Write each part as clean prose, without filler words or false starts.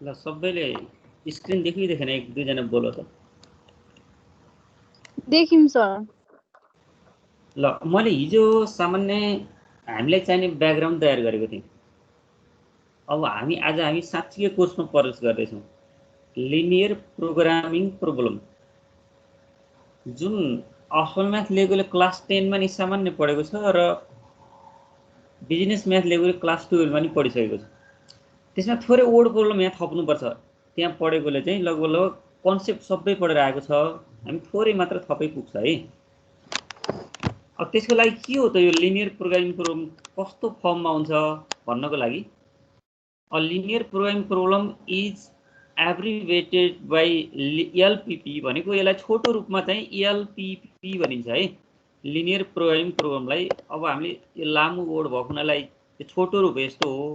ल सबैले स्क्रिन देखिँदैन, एक दुईजना बोलो त। देखिम सर। ल मैले हिजो सामान्य हामीलाई चाहिने ब्याकग्राउन्ड तयार गरेको थिएँ। अब हामी साँच्चीकै कोर्समा प्रवेश गर्दैछौँ, लिनियर प्रोग्रामिङ प्रोब्लम, जुन असल म्याथ लेभलले क्लास 10 मा नि सामान्य पढेको छ र बिजनेस म्याथ लेभलले क्लास 12 मा नि पढिसकेको छ। त्यसमा थोरै वर्ड प्रोब्लम यहाँ थप्नुपर्छ। त्यहाँ पढेकोले चाहिँ लगभग कन्सेप्ट सबै पढेर आएको छ, हामी थोरै मात्र थपै पुग्छ है। अब त्यसको लागि के हो त यो लिनियर प्रोग्रामिङ प्रोब्लम कस्तो फर्ममा हुन्छ भन्नको लागि, a linear programming problem is abbreviated by LPP भनेको यसलाई छोटो रूपमा चाहिँ एलपीपी भनिन्छ है, लिनियर प्रोग्रामिङ प्रोग्रामलाई। अब हामीले यो लामो वर्ड भएको हुनाले छोटो रूप यस्तो हो,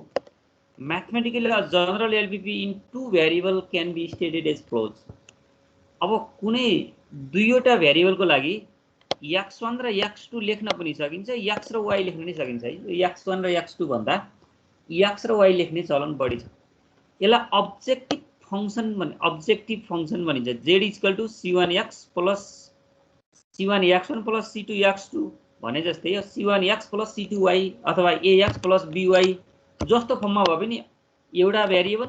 mathematically a general LPP in two variable can be stated as follows। अब कुनै दुईवटा भेरिएबलको लागि x1 र x2 लेख्न पनि सकिन्छ, x र y लेख्न पनि सकिन्छ है। x1 र x2 भन्दा x र y लेख्ने चलन बढी छ। यसलाई अब्जेक्टिभ फंक्सन भनिन्छ। z equal to c1x plus c1x1 plus c2x2 भने जस्तै c1x प्लस c2y अथवा ax प्लस by जस्तो फर्ममा भए पनि एउटा भेरिएबल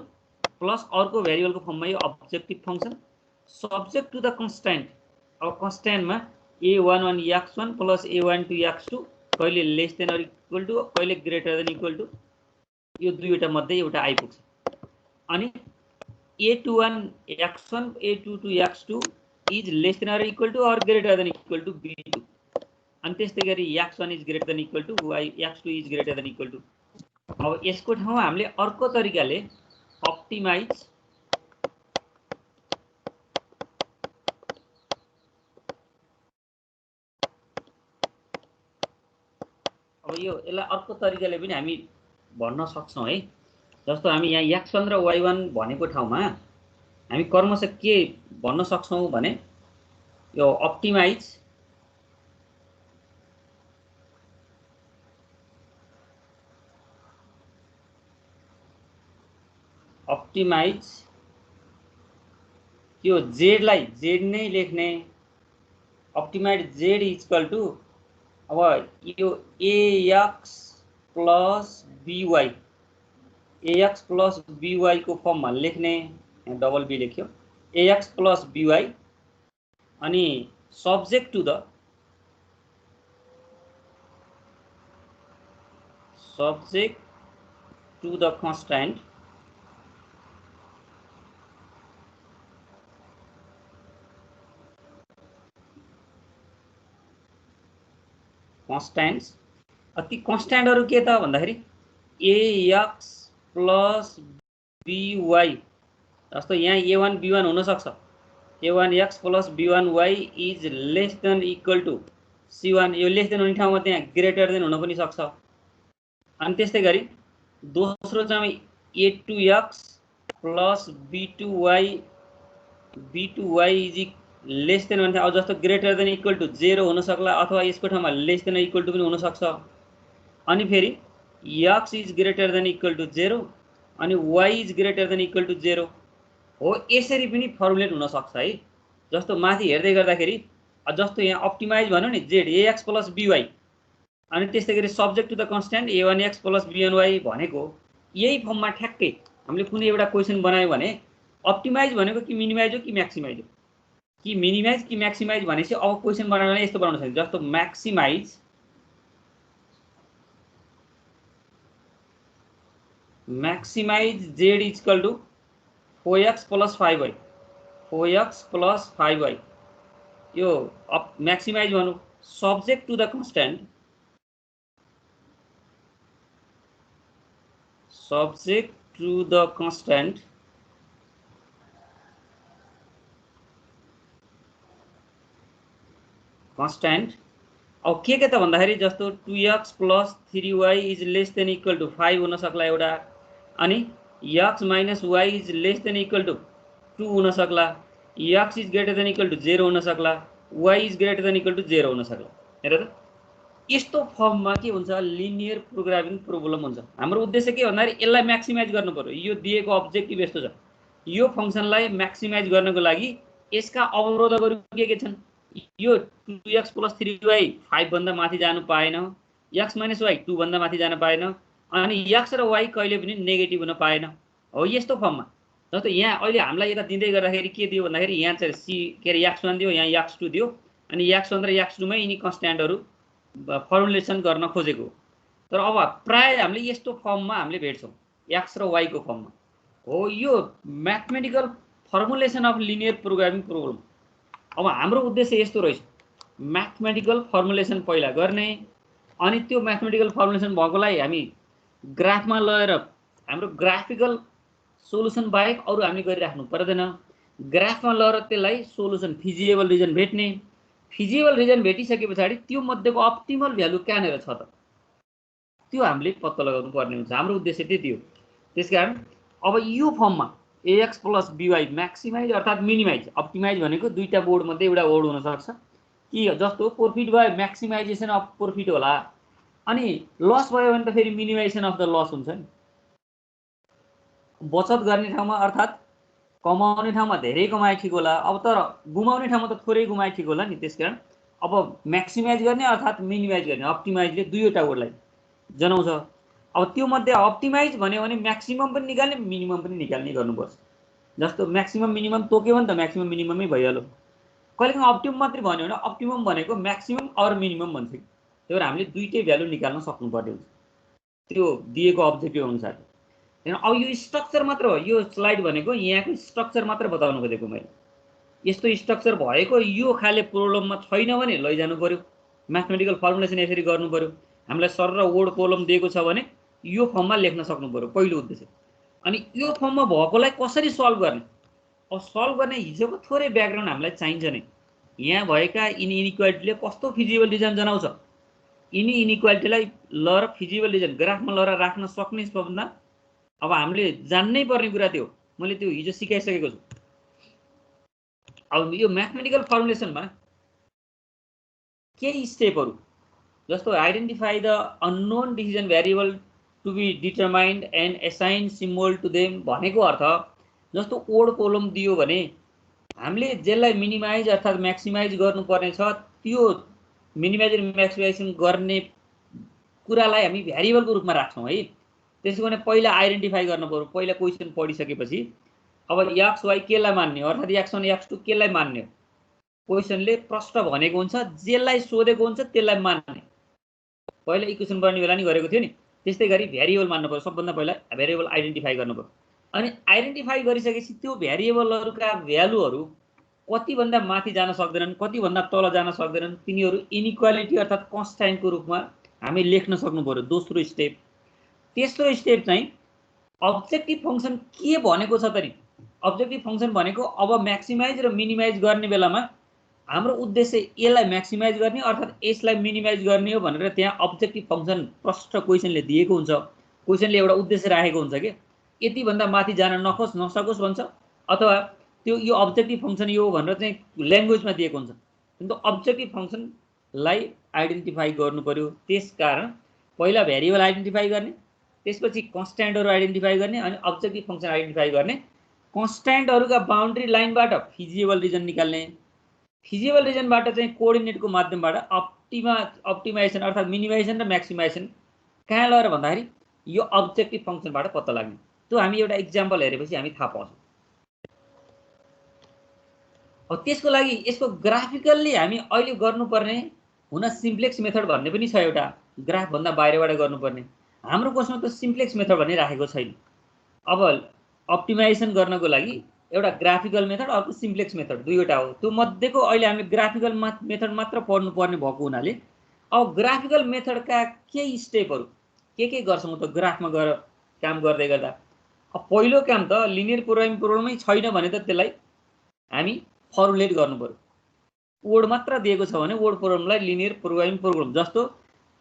प्लस अर्को भेरिएबलको फर्ममा यो objective function, subject to the constant. अब कन्स्ट्यान्टमा a11 x1 plus a12 x2 कहिले less than or equal to कहिले ग्रेटर देन इक्वल टु, यो दुईवटा मध्ये एउटा आइपुग्छ। अनि a21 x1 a22 x2 is less than or equal to or greater than equal to b2। अनि त्यस्तै गरी x1 is greater than equal to y, x2 is greater than equal to. अब यसको ठाउँमा हामीले अर्को तरिकाले अप्टिमाइज, अब यो यसलाई अर्को तरिकाले पनि हामी भन्न सक्छौँ है। जस्तो हामी यहाँ x1 र y1 भनेको ठाउँमा हामी क्रमशः के भन्न सक्छौँ भने यो अप्टिमाइज यो z लाई z नै लेख्ने, अप्टिमाइज z इक्वल टु अब यो ax plus by, ax plus by को फर्ममा लेख्ने, यहाँ डबल बी लेख्यो, ax प्लस by अनि सब्जेक्ट टु द कन्स्ट्यान्ट कन्स्ट्यान्ट्स। ती कन्स्ट्यान्टहरु के त भन्दाखेरि ax प्लस by, जस्तो यहाँ a1 b1 हुन सक्छ, a1x plus b1y is less than equal to c1, यो लेस देन हुने ठाउँमा त्यहाँ ग्रेटर देन हुन पनि सक्छ। अनि त्यस्तै गरी दोस्रो चाहिँ a2x plus b2y is less then भन्दा अब जस्तो ग्रेटर देन इक्वल टु 0 हुन सक्ला, अथवा यसको ठाउँमा लेस देन इक्वल टु पनि हुन सक्छ। अनि फेरि x is greater than equal to 0 अनि y is greater than equal to 0 हो। यसरी पनि फर्मुलेट हुन सक्छ है। जस्तो माथि हेर्दै गर्दाखेरि जस्तो यहाँ अप्टिमाइज भन्यो नि z ax प्लस by, अनि त्यस्तै गरी subject to the constant a1x plus b1y भनेको यही फर्ममा ठ्याक्कै हामीले कुनै एउटा क्वेसन बनायो भने अप्टिमाइज भनेको कि मिनिमाइज हो कि म्याक्सिमाइज हो, कि मिनिमाइज कि म्याक्सिमाइज भनेपछि अब क्वेसन बनाउन यस्तो बनाउन सकिन्छ। जस्तो maximize z equal to 4x plus 5y, 4x plus 5y, यो म्याक्सिमाइज भन्नु subject to the constant, constant. अब के त भन्दाखेरि जस्तो 2x plus 3y is less than equal to 5 हुन सक्ला एउटा, अनि x minus y is less than equal to 2 हुन सक्ला, x is greater than equal to 0 हुन सक्ला, y is greater than equal to 0 हुन सक्ला। हेर त यस्तो फर्ममा के हुन्छ, लिनियर प्रोग्रामिङ प्रोब्लम हुन्छ। हाम्रो उद्देश्य के भन्दाखेरि यसलाई म्याक्सिमाइज गर्नु पर्यो। यो दिएको अब्जेक्टिभ यस्तो छ, यो फंक्सनलाई म्याक्सिमाइज गर्नको लागि यसका अवरोधहरू के छन्? यो 2x + 3y 5 भन्दा माथि जानु पाएन, x - y 2 भन्दा माथि जान पाएन, अनि x र y कहिले पनि नेगेटिभ हुन पाएन। हो यस्तो फर्ममा। जस्तो यहाँ अहिले हामीलाई यता दिँदै गर्दाखेरि के दियो भन्दाखेरि यहाँ चाहिँ c के अरे x1 दियो, यहाँ x2 दियो, अनि x1 र x2 मै यिनी कन्स्ट्यान्टहरू फर्मुलेसन गर्न खोजेको। तर अब प्राय हामीले यस्तो फर्ममा हामीले भेट्छौँ, x र y को फर्ममा। हो यो mathematical formulation of linear programming program. अब हाम्रो उद्देश्य यस्तो रहेछ, म्याथमेटिकल फर्मुलेसन पहिला गर्ने, अनि त्यो म्याथमेटिकल फर्मुलेसन भएकोलाई हामी ग्राफमा लगेर हाम्रो ग्राफिकल सोलुसन बाहेक अरू हामीले गरिराख्नु पर्दैन। ग्राफमा लगेर त्यसलाई सोलुसन फिजिबल रिजन भेट्ने, फिजिबल रिजन भेटिसके पछाडि त्यो मध्येको अप्टिमल भ्यालु कहाँनिर छ त त्यो हामीले पत्ता लगाउनु पर्ने हुन्छ। हाम्रो उद्देश्य त्यति हो। त्यसकारण अब यो फर्ममा ax + by म्याक्सिमाइज अर्थात् मिनिमाइज, अप्टिमाइज भनेको दुईटा बोर्ड मध्ये एउटा बोर्ड हुन सक्छ कि जस्तो profit by maximisation of profit होला, अनि लस भयो भने त फेरि मिनिमाइजेसन अफ द लस हुन्छ नि। बचत गर्ने ठाउँमा अर्थात् कमाउने ठाउँमा धेरै कमाए ठिक होला, अब तर गुमाउने ठाउँमा त थोरै गुमाए ठिक होला नि। त्यसकारण अब म्याक्सिमाइज गर्ने अर्थात् मिनिमाइज गर्ने, अप्टिमाइजले दुईवटा बोर्डलाई जनाउँछ। अब त्यो मध्ये अप्टिमाइज भन्यो भने म्याक्सिमम पनि निकाल्ने मिनिमम पनि निकाल्ने गर्नुपर्छ। जस्तो म्याक्सिमम मिनिमम तोक्यो भने त म्याक्सिमम मिनिममै भइहाल्यो। कहिलेकाहीँ अप्टिमम मात्रै भन्यो भने अप्टिमम भनेको म्याक्सिमम अर मिनिमम भन्छ। त्यही भएर हामीले दुईटै भ्यालु निकाल्न सक्नुपर्ने हुन्छ त्यो दिएको अब्जेक्टिभ अनुसार। अब यो स्ट्रक्चर मात्र हो, यो स्लाइड भनेको यहाँको स्ट्रक्चर मात्र बताउनु खोजेको मैले। यस्तो स्ट्रक्चर भएको यो खाले प्रब्लममा छैन भने लैजानु पर्यो, म्याथमेटिकल फर्मुलेसन यसरी गर्नु पर्यो। हामीलाई सर र वर्ड कोलम दिएको छ भने यो फर्ममा लेख्न सक्नु पर्यो, पहिलो उद्देश्य। अनि यो फर्ममा भएकोलाई कसरी सल्भ गर्ने? अब सल्भ गर्ने हिजोको थोरै ब्याकग्राउन्ड हामीलाई चाहिन्छ नै। यहाँ भएका इनइक्वालिटीले कस्तो फिजिबल रिजन जनाउँछ, यिनी इनइक्वालिटीलाई लएर फिजिबल रिजन ग्राफमा लएर राख्न सक्ने सबभन्दा अब हामीले जान्नै पर्ने कुरा त्यो मैले त्यो हिजो सिकाइसकेको छु। अब यो म्याथमेटिकल फर्मुलेसनमा केही स्टेपहरू जस्तो identify the unknown decision variable to be determined and assign symbol to them भनेको अर्थ जस्तो ओड कोलम दियो भने हामीले जसलाई मिनिमाइज अर्थात् म्याक्सिमाइज गर्नुपर्ने छ त्यो मिनिमाइज र म्याक्सिमाइजेसन गर्ने कुरालाई हामी भ्यारिएबलको रूपमा राख्छौँ है। त्यसो भने पहिला आइडेन्टिफाई गर्नु पर्यो। पहिला क्वेसन पढिसकेपछि अब एक्स वाई केलाई मान्ने अर्थात् x1 x2 केलाई मान्ने क्वेसनले प्रश्न भनेको हुन्छ, जेलाई सोधेको हुन्छ त्यसलाई मान्ने। पहिला इक्वेसन गर्ने बेला नि गरेको थियो नि, त्यस्तै गरी भ्यारिएबल मान्नु पर्यो। सबभन्दा पहिला भ्यारिएबल आइडेन्टिफाई गर्नु पर्यो। अनि आइडेन्टिफाई गरिसकेपछि त्यो भ्यारिएबलहरूका भ्यालुहरू कतिभन्दा माथि जान सक्दैनन्, कतिभन्दा तल जान सक्दैनन्, तिनीहरू इनइक्वालिटी अर्थात् कन्स्ट्यान्टको रूपमा हामी लेख्न सक्नु पर्यो। दोस्रो स्टेप। तेस्रो स्टेप चाहिँ अब्जेक्टिभ फंक्सन के भनेको छ त नि? अब्जेक्टिभ फंक्सन भनेको अब म्याक्सिमाइज र मिनिमाइज गर्ने बेलामा हाम्रो उद्देश्य यसलाई म्याक्सिमाइज गर्ने अर्थात् यसलाई मिनिमाइज गर्ने हो भनेर त्यहाँ अब्जेक्टिभ फंक्सन प्रश्न क्वेसनले दिएको हुन्छ। क्वेसनले एउटा उद्देश्य राखेको हुन्छ कि यति भन्दा माथि जान नखोस् नसकोस् भन्छ, अथवा त्यो यो अब्जेक्टिभ फंक्सन यो भनेर चाहिँ ल्याङ्ग्वेजमा दिएको हुन्छ। किन्तु अब्जेक्टिभ फंक्सनलाई आइडेन्टिफाई गर्नु पर्यो। त्यसकारण पहिला भ्यारिएबल आइडेन्टिफाई गर्ने, त्यसपछि कन्स्ट्यान्टहरू आइडेन्टिफाई गर्ने, अनि अब्जेक्टिभ फंक्सन आइडेन्टिफाई गर्ने। कन्स्ट्यान्टहरूका बाउन्ड्री लाइनबाट फिजिबल रिजन निकाल्ने, फिजिबल रिजनबाट चाहिँ कोअर्डिनेटको माध्यमबाट अप्टिमाइजेसन अर्थात् मिनिमाइजेसन र म्याक्सिमाइजेसन कहाँ लगेर भन्दाखेरि यो अब्जेक्टिभ फंक्सनबाट पत्ता लाग्ने। त्यो हामी एउटा इक्जाम्पल हेरेपछि हामी थाहा पाउँछौँ। अब त्यसको लागि यसको ग्राफिकल्ली हामी अहिले गर्नुपर्ने हुन सिम्प्लेक्स मेथड भन्ने पनि छ, एउटा ग्राफ भन्दा बाहिरबाट गर्नुपर्ने। हाम्रो कोर्समा त सिम्प्लेक्स मेथड भन्ने राखेको छैन। अब अप्टिमाइजेसन गर्नको लागि एउटा ग्राफिकल मेथड अर्को सिम्प्लेक्स मेथड दुईवटा हो। त्यो मध्येको अहिले हामी ग्राफिकल मेथड मात्र पढ्नुपर्ने भएको हुनाले अब ग्राफिकल मेथडका केही स्टेपहरू के गर्छौँ त ग्राफमा गएर काम गर्दै गर्दा। अब पहिलो काम त लिनियर प्रोग्रामिङ प्रोग्रामै छैन भने त त्यसलाई हामी फर्मुलेट गर्नु पर्यो। वर्ड मात्र दिएको छ भने वर्ड प्रोग्रामलाई लिनियर प्रोग्रामिङ प्रोग्राम जस्तो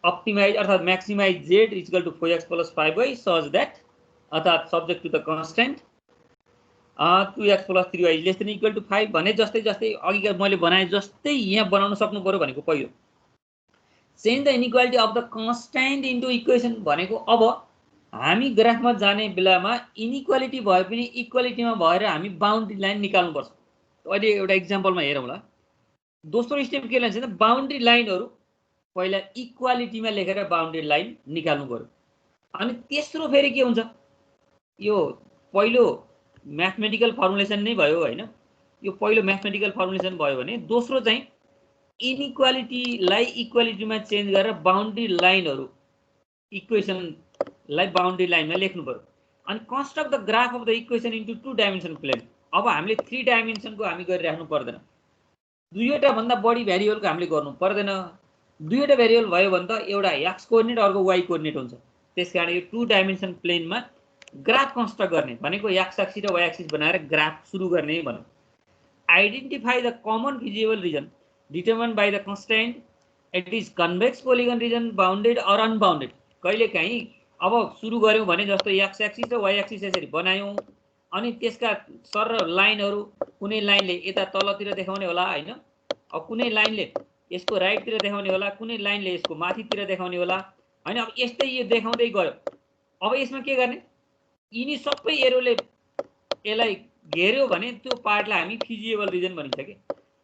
अप्टिमाइज अर्थात् maximise z = 4x + 5y such that अर्थात् subject to the constraint 2x + 3y <= 5 भने जस्तै जस्तै अघि मैले बनाए जस्तै यहाँ बनाउन सक्नु पर्यो भनेको पहिलो। Change the inequality of the constant into equation भनेको अब हामी ग्राफमा जाने बेलामा इनइक्वालिटी भए पनि इक्वालिटीमा भएर हामी बाउन्ड्री लाइन निकाल्नुपर्छ। अहिले एउटा इक्जाम्पलमा हेरौँला। दोस्रो स्टेप के लान्छ त बाउन्ड्री लाइनहरू पहिला इक्वालिटीमा लेखेर बाउन्ड्री लाइन निकाल्नु पर्यो। अनि तेस्रो फेरि के हुन्छ, यो पहिलो म्याथमेटिकल फर्मुलेसन नै भयो हैन, यो पहिलो म्याथमेटिकल फर्मुलेसन भयो भने दोस्रो चाहिँ इनइक्वालिटीलाई इक्वालिटीमा चेन्ज गरेर बाउन्ड्री लाइनहरू इक्वेसनलाई बाउन्ड्री लाइनमा लेख्नु पर्यो। अनि construct the graph of the equation into 2 dimension plane. अब हामीले 3 डाइमेन्सनको हामी गरिराख्नु पर्दैन, दुईवटा भन्दा बढी भेरिएबलको हामीले गर्नु पर्दैन। दुईवटा भेरिएबल भयो भने त एउटा एक्स कोअर्डिनेट अर्को वाई कोअर्डिनेट हुन्छ। त्यसकारण यो 2 डाइमेन्सन प्लेनमा ग्राफ कन्स्ट्रक्ट गर्ने भनेको एक्स एक्सिस र वाई एक्सिस बनाएर ग्राफ सुरु गर्ने भनौँ। Identify the common feasible region determined by the constraint, it is convex polygon region, bounded or unbounded. कहिलेकाहीँ अब सुरु गऱ्यौँ भने जस्तो एक्स एक्सिस र वाई एक्सिस यसरी बनायौँ, अनि त्यसका सर लाइनहरू कुनै लाइनले यता तलतिर देखाउने होला हैन, अब कुनै लाइनले यसको राइटतिर देखाउने होला, कुनै लाइनले यसको माथितिर देखाउने होला हैन। अब यस्तै यो देखाउँदै गयो। अब यसमा के गर्ने, यिनी सबै एरोले यसलाई घेर्यो भने त्यो पार्टलाई हामी फिजिबल रिजन भनिन्छ के।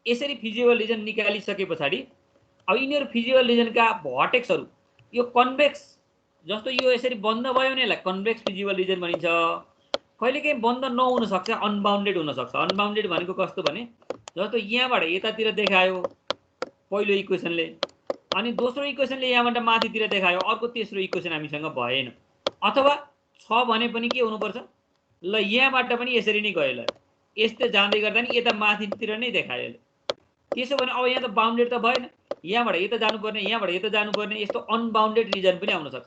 यसरी फिजिबल रिजन निकालिसके पछाडि अब यिनीहरू फिजिबल रिजनका भर्टेक्सहरू यो कन्भेक्स, जस्तो यो यसरी बन्द भयो भने यसलाई कन्भेक्स फिजिबल रिजन भनिन्छ। कहिलेकाहीँ बन्द नहुन सक्छ, अनबाउन्डेड हुन सक्छ। अनबाउन्डेड भनेको कस्तो भने जस्तो यहाँबाट यतातिर देखायो पहिलो इक्वेसनले, अनि दोस्रो इक्वेसनले यहाँबाट माथितिर देखायो, अर्को तेस्रो इक्वेसन हामीसँग भएन। अथवा छ भने पनि के हुनुपर्छ, ल यहाँबाट पनि यसरी नै गयो, ल यस्तै जाँदै गर्दा नि यता माथितिर नै देखायो। त्यसो भने अब यहाँ त बाउन्डेड त भएन, यहाँबाट यता जानुपर्ने, यहाँबाट यता जानुपर्ने, यस्तो अनबाउन्डेड रिजन पनि आउन सक्छ।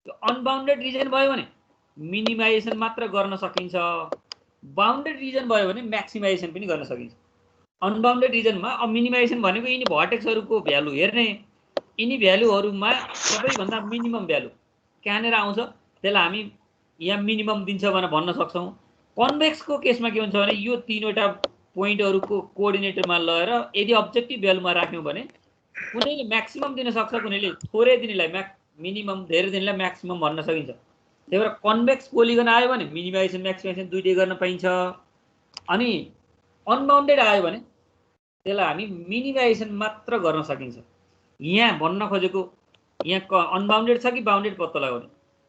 त्यो अनबाउन्डेड रिजन भयो भने मिनिमाइजेसन मात्र गर्न सकिन्छ, बाउन्डेड रिजन भयो भने म्याक्सिमाइजेसन पनि गर्न सकिन्छ। अनबाउन्डेड रिजनमा अब मिनिमाइजेसन भनेको यिनी भर्टेक्सहरूको भ्यालु हेर्ने, यिनी भ्यालुहरूमा सबैभन्दा मिनिमम भ्यालु कहाँनिर आउँछ त्यसलाई हामी यहाँ मिनिमम दिन्छ भनेर भन्न सक्छौँ। कन्भेक्सको केसमा के हुन्छ भने यो तीनवटा पोइन्टहरूको कोअर्डिनेटरमा लगेर यदि अब्जेक्टिभ भ्यालुमा राख्यौँ भने कुनैले म्याक्सिमम दिन सक्छ, कुनैले थोरै दिनेलाई मिनिमम, धेरै दिनेलाई म्याक्सिमम भन्न सकिन्छ। त्यही भएर कन्भेक्स पोलिगन आयो भने मिनिमाइजेसन म्याक्सिमाइजेसन दुइटै गर्न पाइन्छ। अनि अनबाउन्डेड आयो भने त्यसलाई हामी मिनिमाइजेसन मात्र गर्न सकिन्छ। यहाँ भन्न खोजेको यहाँ अनबाउन्डेड छ कि बाउन्डेड पत्ता लगाउने।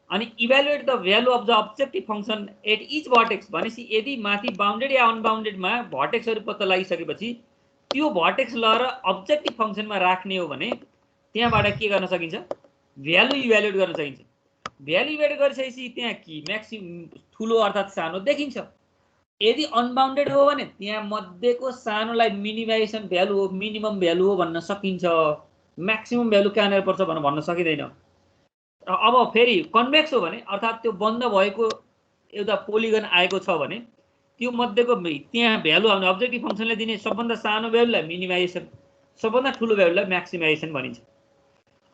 अनि evaluate the value of the objective function at each vertex भनेपछि यदि माथि बाउन्डेड या अनबाउन्डेडमा भर्टेक्सहरू पत्ता लगाइसकेपछि त्यो भर्टेक्स लगेर अब्जेक्टिभ फङ्सनमा राख्ने हो भने त्यहाँबाट के गर्न सकिन्छ, भ्यालु इभ्यालुएट गर्न सकिन्छ। भ्यालु इभ्यालुएट गरिसकेपछि त्यहाँ कि म्याक्सिमम ठुलो अर्थात् सानो देखिन्छ। यदि अनबाउन्डेड हो भने त्यहाँ मध्येको सानोलाई मिनिमाइजेसन भ्यालु हो, मिनिमम भ्यालु हो भन्न सकिन्छ। म्याक्सिमम भ्यालु कहाँनिर पर्छ भनेर भन्न सकिँदैन। अब फेरि कन्भेक्स हो भने अर्थात् त्यो बन्द भएको एउटा पोलिगन आएको छ भने त्यो मध्येको त्यहाँ भ्यालु आउने अब्जेक्टिभ फङ्सनले दिने सबभन्दा सानो भ्यालुलाई मिनिमाइजेसन, सबभन्दा ठुलो भ्यालुलाई म्याक्सिमाइजेसन भनिन्छ।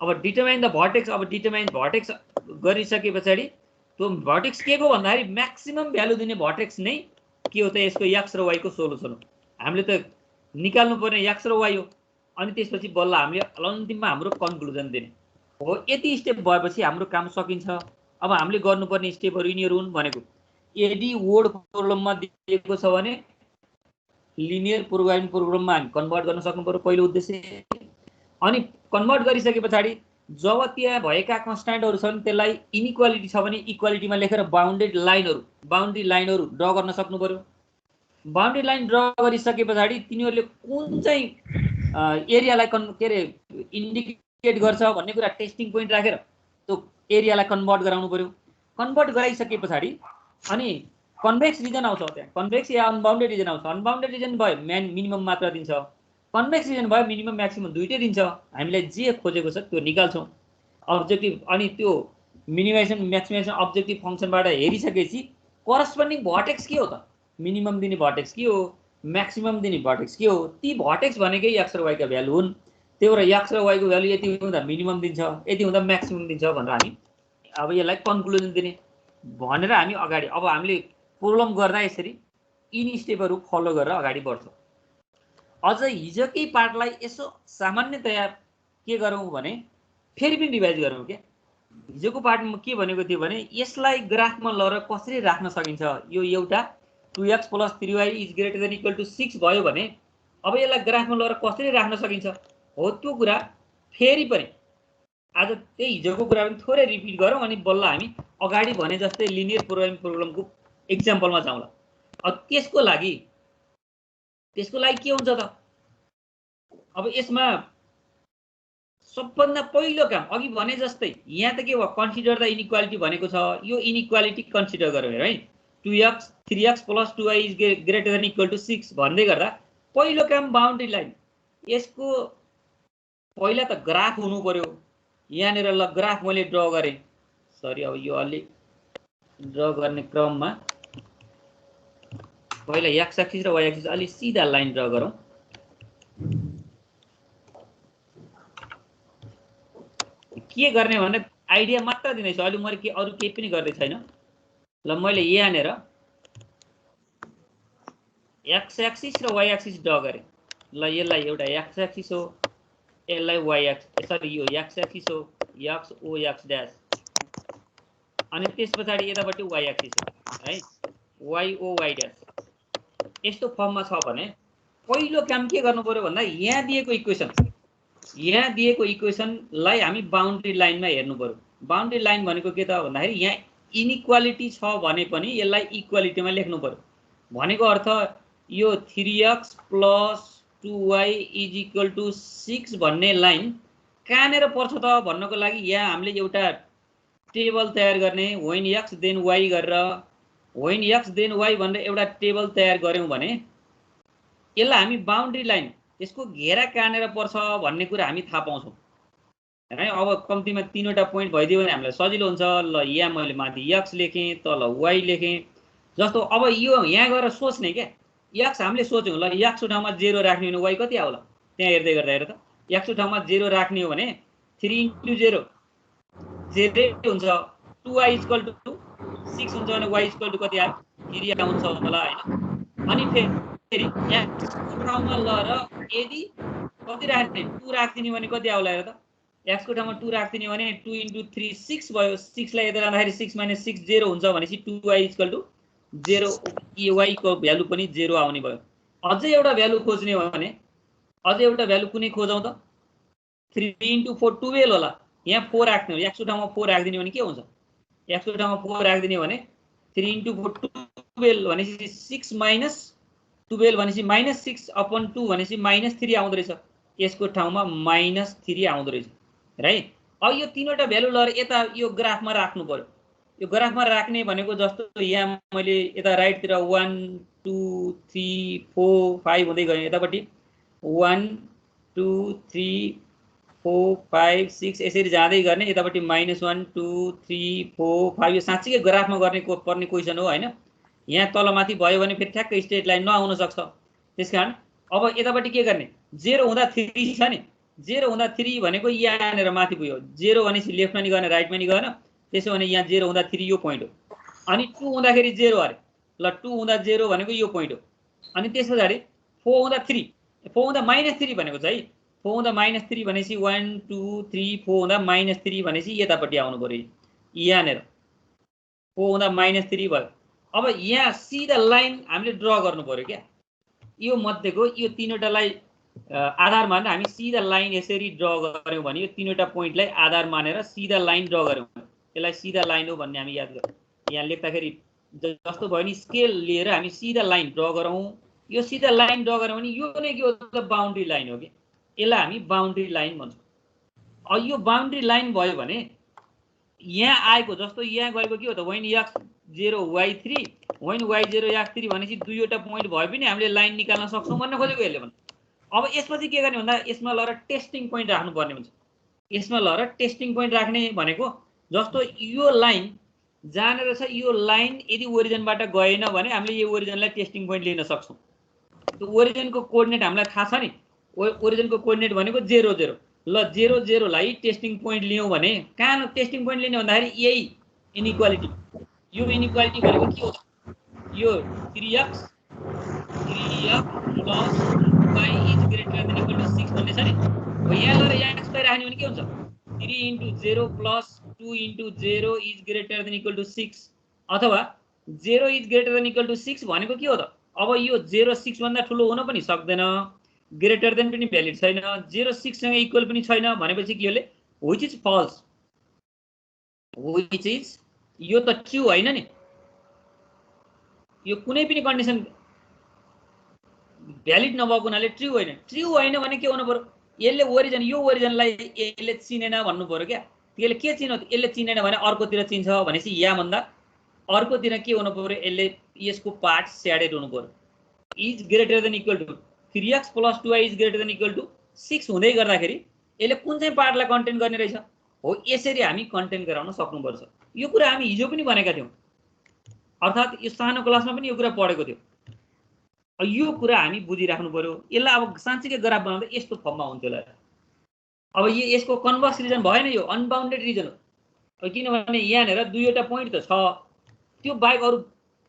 अब डिटर्माइन द भर्टेक्स, अब डिटर्माइन भर्टेक्स गरिसके पछाडि त्यो भर्टेक्स के को भन्दाखेरि म्याक्सिमम भ्यालु दिने भर्टेक्स नै के हो त यसको एक्स र वाईको सोलुसन हो। हामीले त निकाल्नु पर्ने एक्स र वाई हो, अनि त्यसपछि बल्ल हामीले अन्तिममा हाम्रो कन्क्लुजन दिने हो। यति स्टेप भएपछि हाम्रो काम सकिन्छ। अब हामीले गर्नुपर्ने स्टेपहरू यिनीहरू हुन् भनेको, यदि वर्ड प्रोग्राममा दिएको छ भने लिनियर प्रोग्रामिङ प्रोग्राममा हामी कन्भर्ट गर्न सक्नु पर्यो, पहिलो उद्देश्य। अनि कन्भर्ट गरिसके पछाडि जब त्यहाँ भएका कन्स्ट्यान्टहरू छन् त्यसलाई इनइक्वालिटी छ भने इक्वालिटीमा लेखेर बाउन्डेड लाइनहरू, बाउन्ड्री लाइनहरू ड्र गर्न सक्नु पर्यो। बाउन्ड्री लाइन ड्र गरिसके पछाडि तिनीहरूले कुन चाहिँ एरियालाई के अरे इन्डिकेट गर्छ भन्ने कुरा टेस्टिङ पोइन्ट राखेर त्यो एरियालाई कन्भर्ट गराउनु पर्यो। कन्भर्ट गराइसके पछाडि अनि कन्भेक्स रिजन आउँछ, त्यहाँ कन्भेक्स या अनबाउन्डेड रिजन आउँछ। अनबाउन्डेड रिजन भयो मिनिमम मात्र दिन्छ, कन्भेक्स रिजन भयो मिनिमम म्याक्सिमम दुइटै दिन्छ। हामीलाई जे खोजेको छ त्यो निकाल्छौँ अब्जेक्टिभ। अनि त्यो मिनिमाइजेसन म्याक्सिमाइजेसन अब्जेक्टिभ फङ्सनबाट हेरिसकेपछि करस्पोन्डिङ भर्टेक्स के हो त, मिनिमम दिने भर्टेक्स के हो, म्याक्सिमम दिने भर्टेक्स के हो, ती भर्टेक्स भनेकै एक्स र वाईका भ्यालु हुन्। त्यही भएर एक्स र वाईको भ्यालु यति हुँदा मिनिमम दिन्छ, यति हुँदा म्याक्सिमम दिन्छ भनेर हामी अब यसलाई कन्क्लुजन दिने भनेर हामी अगाडि, अब हामीले प्रोब्लम गर्दा यसरी यिनी स्टेपहरू फलो गरेर अगाडि बढ्छौँ। अझ हिजोकै पार्टलाई यसो सामान्यतया के गरौँ भने फेरि पनि रिभाइज गरौँ के। हिजोको पार्टमा के भनेको थियो भने यसलाई ग्राफमा लगेर कसरी राख्न सकिन्छ, यो एउटा 2x + 3y > 6 भयो भने अब यसलाई ग्राफमा लगेर कसरी राख्न सकिन्छ हो त्यो कुरा फेरि पनि आज त्यही हिजोको कुरा पनि थोरै रिपिट गरौँ अनि बल्ल हामी अगाडि भने जस्तै लिनियर प्रोग्रामिङ प्रोग्रामको एक्जाम्पलमा जाउँला। अब त्यसको लागि के हुन्छ त, अब यसमा सबभन्दा पहिलो काम अघि भने जस्तै यहाँ त के भयो, कन्सिडर द इनइक्वालिटी भनेको छ, यो इनइक्वालिटी कन्सिडर गरौँ है। 2x 3x + 2y > 6 भन्दै गर्दा पहिलो काम बाउन्ड्री लाइन, यसको पहिला त ग्राफ हुनु पर्यो। यहाँनिर ल ग्राफ मैले ड्र गरेँ, सरी अब यो अलि ड्र गर्ने क्रममा पहिला एक्स एक्सिस र वाइ एक्सिस अलि सिधा लाइन ड्र गरौँ। के गर्ने भने आइडिया मात्र दिँदैछु, अहिले मैले के अरू केही पनि गर्दै छैन। ल मैले यहाँनिर एक्स एक्सिस र वाइ एक्सिस ड्र गरेँ। ल यसलाई एउटा एक्स एक्सिस हो, यसलाई वाइ एक्सिस, सरी यो एक्स एक्सिस हो, एक्स ओ एक्स ड्यास, अनि त्यस पछाडि यतापट्टि वाइ एक्सिस हो है, वाइ ओ वाइ ड्यास। यस्तो फर्ममा छ भने पहिलो काम के गर्नु पर्यो भन्दा यहाँ दिएको इक्वेसनलाई हामी बाउन्ड्री लाइनमा हेर्नु पर्यो। बाउन्ड्री लाइन भनेको के त भन्दाखेरि यहाँ इनइक्वालिटी छ भने पनि यसलाई इक्वालिटीमा लेख्नु पर्यो। भनेको अर्थ यो 3x + 2y = 6 भन्ने लाइन कहाँनिर पर्छ त भन्नको लागि यहाँ हामीले एउटा टेबल तयार गर्ने, when x then y गरेर when x then y भनेर एउटा टेबल तयार गऱ्यौँ भने यसलाई हामी बाउन्ड्री लाइन, यसको घेरा कहाँनिर पर्छ भन्ने कुरा हामी थाहा पाउँछौँ है। अब कम्तीमा 3वटा पोइन्ट भइदियो भने हामीलाई सजिलो हुन्छ। ल यहाँ मैले माथि x लेखेँ, तल y लेखेँ। जस्तो अब यो यहाँ गएर सोच्ने क्या, x हामीले सोच्यौँ ल x को ठाउँमा 0 राख्ने हो भने y कति आउला, त्यहाँ हेर्दै गर्दा हेर त, x को ठाउँमा 0 राख्ने हो भने 3 × 0 0 हुन्छ, 2y = 6 हुन्छ भने y = कति आयो, 3 आउँछ होला हैन। अनि फेरि x को ठाउँमा लगेर यदि कति राख्ने 2 राख्दिने भने कति आउला हेर त, x को ठाउँमा 2 राख्दिने भने 2 × 3 6 भयो, 6 लाई यता लाँदाखेरि 6 - 6 0 हुन्छ भनेपछि 2y = 0, y को भ्यालु पनि 0 आउने भयो। अझै एउटा भ्यालु खोज्ने हो भने अझै एउटा भ्यालु कुनै खोजौँ त, 3 × 4 12 होला। यहाँ 4 राख्ने हो, x को ठाउँमा 4 राख्दिने भने के हुन्छ, x को ठाउँमा 4 राख्दिने भने 3 × 4 12 भनेपछि 6 - 12 भनेपछि -6/2 भनेपछि -3 आउँदो रहेछ, यसको ठाउँमा -3 आउँदो रहेछ है। अब यो तीनवटा भ्यालु लगेर यता यो ग्राफमा राख्नु पर्यो। यो ग्राफमा राख्ने भनेको जस्तो यहाँ मैले यता राइटतिर 1 2 3 4 5 हुँदै गएँ, यतापट्टि 1 2 3 4 5 6 यसरी जाँदै गर्ने, यतापट्टि -1 2 3 4 5। यो साँच्चीकै ग्राफमा पर्ने क्वेसन हो हैन। यहाँ तलमाथि भयो भने फेरि ठ्याक्कै स्ट्रेट लाइन नआउन सक्छ। त्यसकारण अब यतापट्टि के गर्ने, 0 हुँदा 3 छ नि, 0 हुँदा 3 भनेको यहाँनिर माथि पुग्यो, 0 भनेपछि लेफ्टमा नि गएन राइटमा नि गएन, त्यसो भने यहाँ 0 हुँदा 3 यो पोइन्ट हो। अनि 2 हुँदाखेरि 0 अरे, ल 2 हुँदा 0 भनेको यो पोइन्ट हो। अनि त्यस पछाडि 4 हुँदा 3, 4 हुँदा -3 भनेको छ है, 4 हुँदा -3 भनेपछि 1 2 3 4 हुँदा -3 भनेपछि यतापट्टि आउनु पर्यो, यहाँनिर 4 हुँदा -3 भयो। अब यहाँ सिधा लाइन हामीले ड्र गर्नु पर्यो क्या, यो मध्येको यो तीनवटालाई आधार मानेर हामी सिधा लाइन यसरी ड्र गऱ्यौँ भने यो तीनवटा पोइन्टलाई आधार मानेर सिधा लाइन ड्र गऱ्यौँ, यसलाई सिधा लाइन हो भन्ने हामी याद गरौँ। यहाँ लेख्दाखेरि जस्तो भयो नि, स्केल लिएर हामी सिधा लाइन ड्र गरौँ। यो सिधा लाइन ड्र गऱ्यौँ भने यो नै के हो त, बाउन्ड्री लाइन हो कि, यसलाई हामी बाउन्ड्री लाइन भन्छौँ। अब यो बाउन्ड्री लाइन भयो भने यहाँ आएको जस्तो यहाँ गएको के हो त, when x 0 y 3 when y 0 x 3 भनेपछि दुईवटा पोइन्ट भए पनि हामीले लाइन निकाल्न सक्छौँ भन्न खोजेको यसले भने। अब यसपछि के गर्ने भन्दा यसमा लगेर टेस्टिङ पोइन्ट राख्नुपर्ने हुन्छ। यसमा लगेर टेस्टिङ पोइन्ट राख्ने भनेको जस्तो यो लाइन जहाँनिर छ, यो लाइन यदि ओरिजिनबाट गएन भने हामीले यो ओरिजिनलाई टेस्टिङ पोइन्ट लिन सक्छौँ। त्यो ओरिजिनको कोअर्डिनेट हामीलाई थाहा छ नि, ओरिजिनको कोअर्डिनेट भनेको 0 0। ल 0 0 लाई टेस्टिङ पोइन्ट लियौँ भने कहाँ टेस्टिङ पोइन्ट लिने भन्दाखेरि यही इनइक्वालिटी। यो इनइक्वालिटी भनेको के हो, यो 3x + y > 6 भन्ने छ नि, यहाँ लगेर यहाँ x राख्ने भने के हुन्छ, 3 × 0 + 2 into 0 is greater than equal to 6 अथवा 0 is greater than equal to 6 भनेको के हो त? अब यो 0 6 भन्दा ठुलो हुन पनि सक्दैन, ग्रेटर देन पनि भ्यालिड छैन, 0 6 सँग इक्वल पनि छैन भनेपछि के होले which is false, which is यो त ट्रू हैन नि, यो कुनै पनि कन्डिसन भ्यालिड नभएको हुनाले ट्रू हैन भने के हुनु पर्यो, यसले ओरिजिन यो ओरिजिनलाई यसले चिनेन भन्नु पर्यो क्या। त्यसले के चिन्यो त, यसले चिनेन भने अर्कोतिर चिन्छ भनेपछि या भन्दा अर्कोतिर के हुनु पर्यो, यसले यसको पार्ट स्याडेड हुनु पर्यो। Is greater than equal to 3x + 2y is greater than equal to 6 हुँदै गर्दाखेरि यसले कुन चाहिँ पार्टलाई कन्टेन गर्ने रहेछ हो, यसरी हामी कन्टेन गराउन सक्नुपर्छ। यो कुरा हामी हिजो पनि भनेका थियौं, अर्थात् यो सानो क्लासमा पनि यो कुरा पढेको थियो। यो कुरा हामी बुझिराख्नु पर्यो। यसलाई अब साँच्चीकै ग्राफ बनाउँदा यस्तो फर्ममा हुन्थ्यो होला। अब यसको कन्भर्स रिजन भएन, यो अनबाउन्डेड रिजन हो, किनभने यहाँनिर दुईवटा पोइन्ट त छ, त्यो बाहेक अरू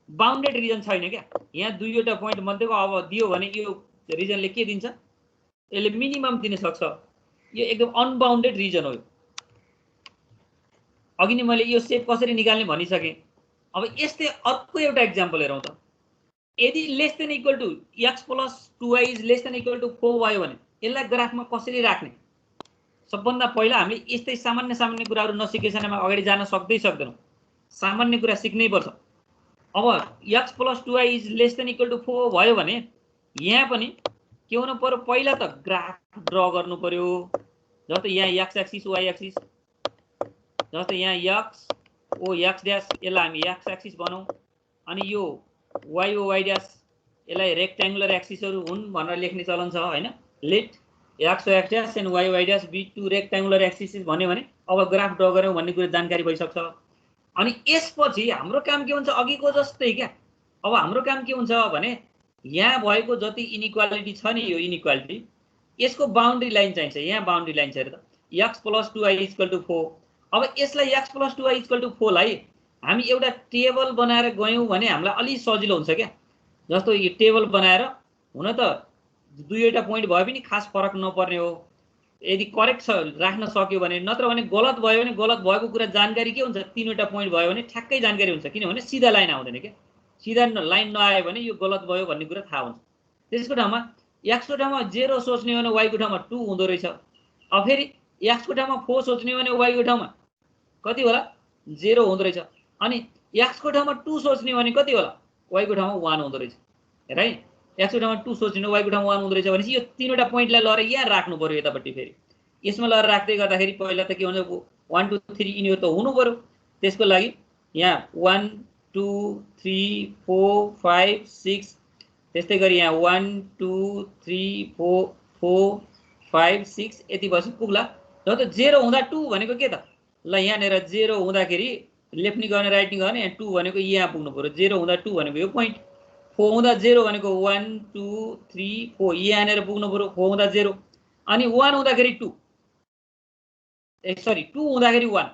बाउन्डेड रिजन छैन क्या। यहाँ दुईवटा पोइन्ट मध्येको अब दियो भने यो रिजनले के दिन्छ, यसले मिनिमम दिन सक्छ। यो एकदम अनबाउन्डेड रिजन हो। अघि नै मैले यो सेप कसरी निकाल्ने भनिसकेँ। अब यस्तै अर्को एउटा एक्जाम्पल हेरौँ त। यदि less than equal to x + 2y is less than equal to 4 भयो भने यसलाई ग्राफमा कसरी राख्ने? सबभन्दा पहिला हामीले यस्तै सामान्य कुराहरू नसिकेसम्म अगाडि जान सक्दैनौँ। सामान्य कुरा सिक्नै पर्छ। अब x + 2y is less than equal to 4 भयो भने यहाँ पनि के हुनु पर्यो, पहिला त ग्राफ ड्रा गर्नु पर्यो। जस्तै यहाँ x एक्सिस y एक्सिस, जस्तै यहाँ x o x ड्यास, यसलाई हामी x एक्सिस बनाऊ, अनि यो y o y ड्यास, यसलाई रेक्ट्याङ्गुलर एक्सिसहरू हुन् भनेर लेख्ने चलन छ हैन। Let x o x dash and y o y dash be to rectangular axis भन्यो भने अब ग्राफ ड्रा गर्यौँ भन्ने कुरा जानकारी भइसक्छ। अनि यसपछि हाम्रो काम के हुन्छ, अघिको जस्तै क्या। अब हाम्रो काम के हुन्छ भने यहाँ भएको जति इनइक्वालिटी छ नि, यो इनइक्वालिटी, यसको बाउन्ड्री लाइन चाहिन्छ। यहाँ बाउन्ड्री लाइन छ त x + 2y = 4। अब यसलाई x + 2y = 4 लाई हामी एउटा टेबल बनाएर गयौँ भने हामीलाई अलि सजिलो हुन्छ क्या। जस्तो यो टेबल बनाएर, हुन त दुईवटा पोइन्ट भए पनि खास फरक नपर्ने हो यदि करेक्ट छ राख्न सक्यो भने। नत्र भने गलत भयो भने गलत भएको कुरा जानकारी के हुन्छ, तीनवटा पोइन्ट भयो भने ठ्याक्कै जानकारी हुन्छ, किनभने सिधा लाइन आउँदैन क्या। सिधा लाइन नआयो भने यो गलत भयो भन्ने कुरा थाहा हुन्छ। त्यसको ठाउँमा x को ठाउँमा 0 सोच्ने हो भने y को ठाउँमा 2 हुँदो रहेछ। अब फेरि x को ठाउँमा 4 सोच्ने हो भने y को ठाउँमा कति होला, 0 हुँदो रहेछ। अनि x को ठाउँमा 2 सोच्ने हो भने कति होला, y को ठाउँमा 1 हुँदो रहेछ। हेर है, x को ठाउँमा 2 सोच्ने, y को ठाउँमा 1 हुँदो रहेछ भनेपछि यो तीनवटा पोइन्टलाई लगेर यहाँ राख्नु पर्यो। यतापट्टि फेरि यसमा लगेर राख्दै गर्दाखेरि पहिला त के हुन्छ, 1 2 3 यिनीहरू त हुनु पर्यो। त्यसको लागि यहाँ 1 2 3 4 5 6, त्यस्तै गरी यहाँ 1 2 3 4 4 5 6 यति भएपछि पुग्ला। जस्तो 0 हुँदा 2 भनेको के त, ल यहाँनिर 0 हुँदाखेरि लेफ्ट नि गर्ने राइट नि गर्ने, यहाँ 2 भनेको यहाँ पुग्नु पर्यो। 0 हुँदा 2 भनेको यो पोइन्ट, 4 हुँदा 0 भनेको 1 2 3 4 यहाँनिर पुग्नु पर्यो। 4 हुँदा 0 अनि 1 हुँदाखेरि 2, सरी 2 हुँदाखेरि 1,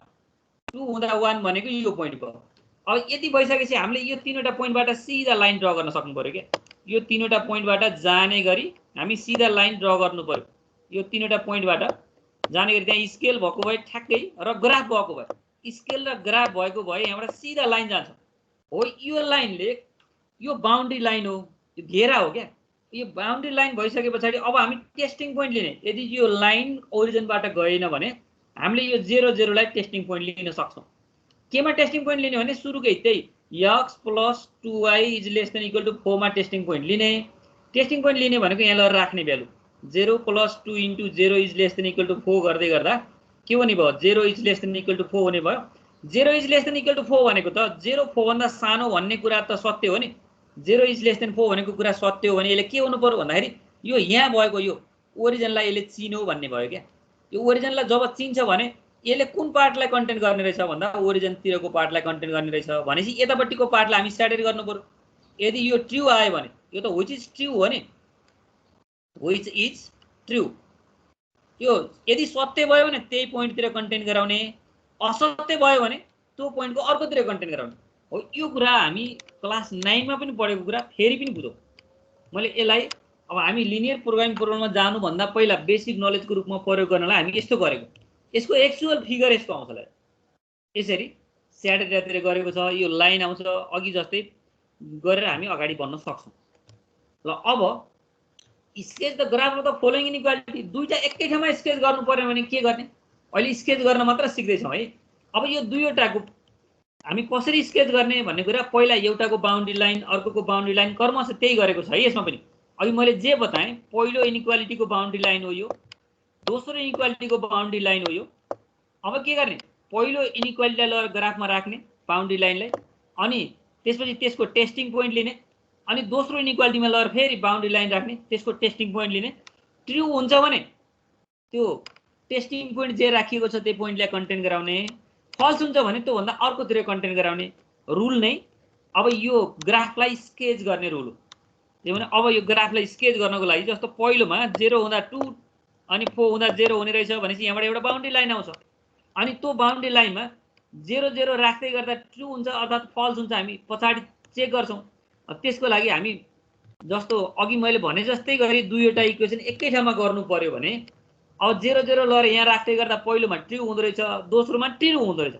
2 हुँदा 1 भनेको यो पोइन्ट भयो। अब यति भइसकेपछि हामीले यो तीनवटा पोइन्टबाट सिधा लाइन ड्रा गर्न सक्नु पर्यो क्या। यो तीनवटा पोइन्टबाट जाने गरी हामी सिधा लाइन ड्रा गर्नु पर्यो। यो तीनवटा पोइन्टबाट जाने गरी त्यहाँ स्केल भएको भए ठ्याक्कै र ग्राफ भएको भए, स्केल र ग्राफ भएको भए यहाँबाट सिधा लाइन जान्छ हो। यो लाइनले, यो बाउन्ड्री लाइन हो, यो घेरा हो क्या। यो बाउन्ड्री लाइन भइसके पछाडि अब हामी टेस्टिङ पोइन्ट लिने। यदि यो लाइन ओरिजिनबाट गएन भने हामीले यो 0 0 लाई टेस्टिङ पोइन्ट लिन सक्छौँ। केमा टेस्टिङ पोइन्ट लिने भने सुरुकै त्यही x + 2y is less than equal to 4 मा टेस्टिङ पोइन्ट लिने। टेस्टिङ पोइन्ट लिने भनेको यहाँ लगेर राख्ने value 0 + 2 * 0 is less than equal to 4 गर्दै गर्दा के हुने भयो, 0 is less than equal to 4 हुने भयो। 0 is less than equal to 4 भनेको त 0 4 भन्दा सानो भन्ने कुरा त सत्य हो नि। 0 इज लेस देन 4 भनेको कुरा सत्य हो भने यसले के हुनु पर्यो भन्दाखेरि यो यहाँ भएको यो ओरिजिनलाई यसले चिन्यो भन्ने भयो क्या। यो ओरिजिनलाई जब चिन्छ भने यसले कुन पार्टलाई कन्टेन गर्ने रहेछ भन्दा ओरिजिनतिरको पार्टलाई कन्टेन गर्ने रहेछ भनेपछि यतापट्टिको पार्टलाई हामी स्याडेड गर्नु पर्यो। यदि यो ट्रू आयो भने यो त व्हिच इज ट्रू हो नि, व्हिच इज ट्रू। यो यदि सत्य भयो भने त्यही पोइन्टतिर कन्टेन गराउने, असत्य भयो भने त्यो पोइन्टको अर्कोतिर कन्टेन गराउने हो। यो कुरा हामी क्लास 9 मा पनि पढेको कुरा फेरि पनि बुझौँ। मैले यसलाई अब हामी लिनियर प्रोग्रामिङमा जानुभन्दा पहिला बेसिक नलेजको रूपमा प्रयोग गर्नलाई हामी यस्तो गरेको। यसको एक्चुअल फिगर यस्तो आउँछ। यसरी स्याडर डेटातिर गरेको छ, यो लाइन आउँछ अघि जस्तै गरेर हामी अगाडि बढ्न सक्छौँ। ल अब sketch the graph of the following inequality, दुईटा एकै ठाउँमा स्केच गर्नु पर्यो भने के गर्ने? अहिले स्केच गर्न मात्र सिक्दैछौँ है। अब यो दुईवटाको हामी कसरी स्केच गर्ने भन्ने कुरा, पहिला एउटाको बाउन्ड्री लाइन अर्कोको बाउन्ड्री लाइन कर्मश त्यही गरेको छ है। यसमा पनि अघि मैले जे बताएँ, पहिलो इनइक्वालिटीको बाउन्ड्री लाइन हो यो, दोस्रो इनइक्वालिटीको बाउन्ड्री लाइन हो यो। अब के गर्ने? पहिलो इनइक्वालिटीलाई ग्राफमा राख्ने बाउन्ड्री लाइनलाई, अनि त्यसपछि त्यसको टेस्टिङ पोइन्ट लिने, अनि दोस्रो इनइक्वालिटीमा लगेर फेरि बाउन्ड्री लाइन राख्ने, त्यसको टेस्टिङ पोइन्ट लिने। ट्रु हुन्छ भने त्यो टेस्टिङ पोइन्ट जे राखिएको छ त्यो पोइन्टलाई कन्टेन गराउने, फल्स हुन्छ भने त्योभन्दा अर्कोतिर कन्टेन गराउने रुल नै अब यो ग्राफलाई स्केच गर्ने रुल हो। त्यही भने अब यो ग्राफलाई स्केच गर्नको लागि जस्तो पहिलोमा 0 हुँदा 2 अनि 4 हुँदा 0 हुने रहेछ भनेपछि यहाँबाट एउटा बाउन्ड्री लाइन आउँछ, अनि त्यो बाउन्ड्री लाइनमा 0 0 राख्दै गर्दा ट्रु हुन्छ अर्थात् फल्स हुन्छ, हामी पछाडि चेक गर्छौँ। त्यसको लागि हामी जस्तो अघि मैले भने जस्तै गरी दुईवटा इक्वेसन एकै ठाउँमा गर्नु पर्यो भने अब 0 0 लगेर यहाँ राख्दै गर्दा पहिलोमा ट्रु हुँदो रहेछ, दोस्रोमा ट्रु हुँदो रहेछ।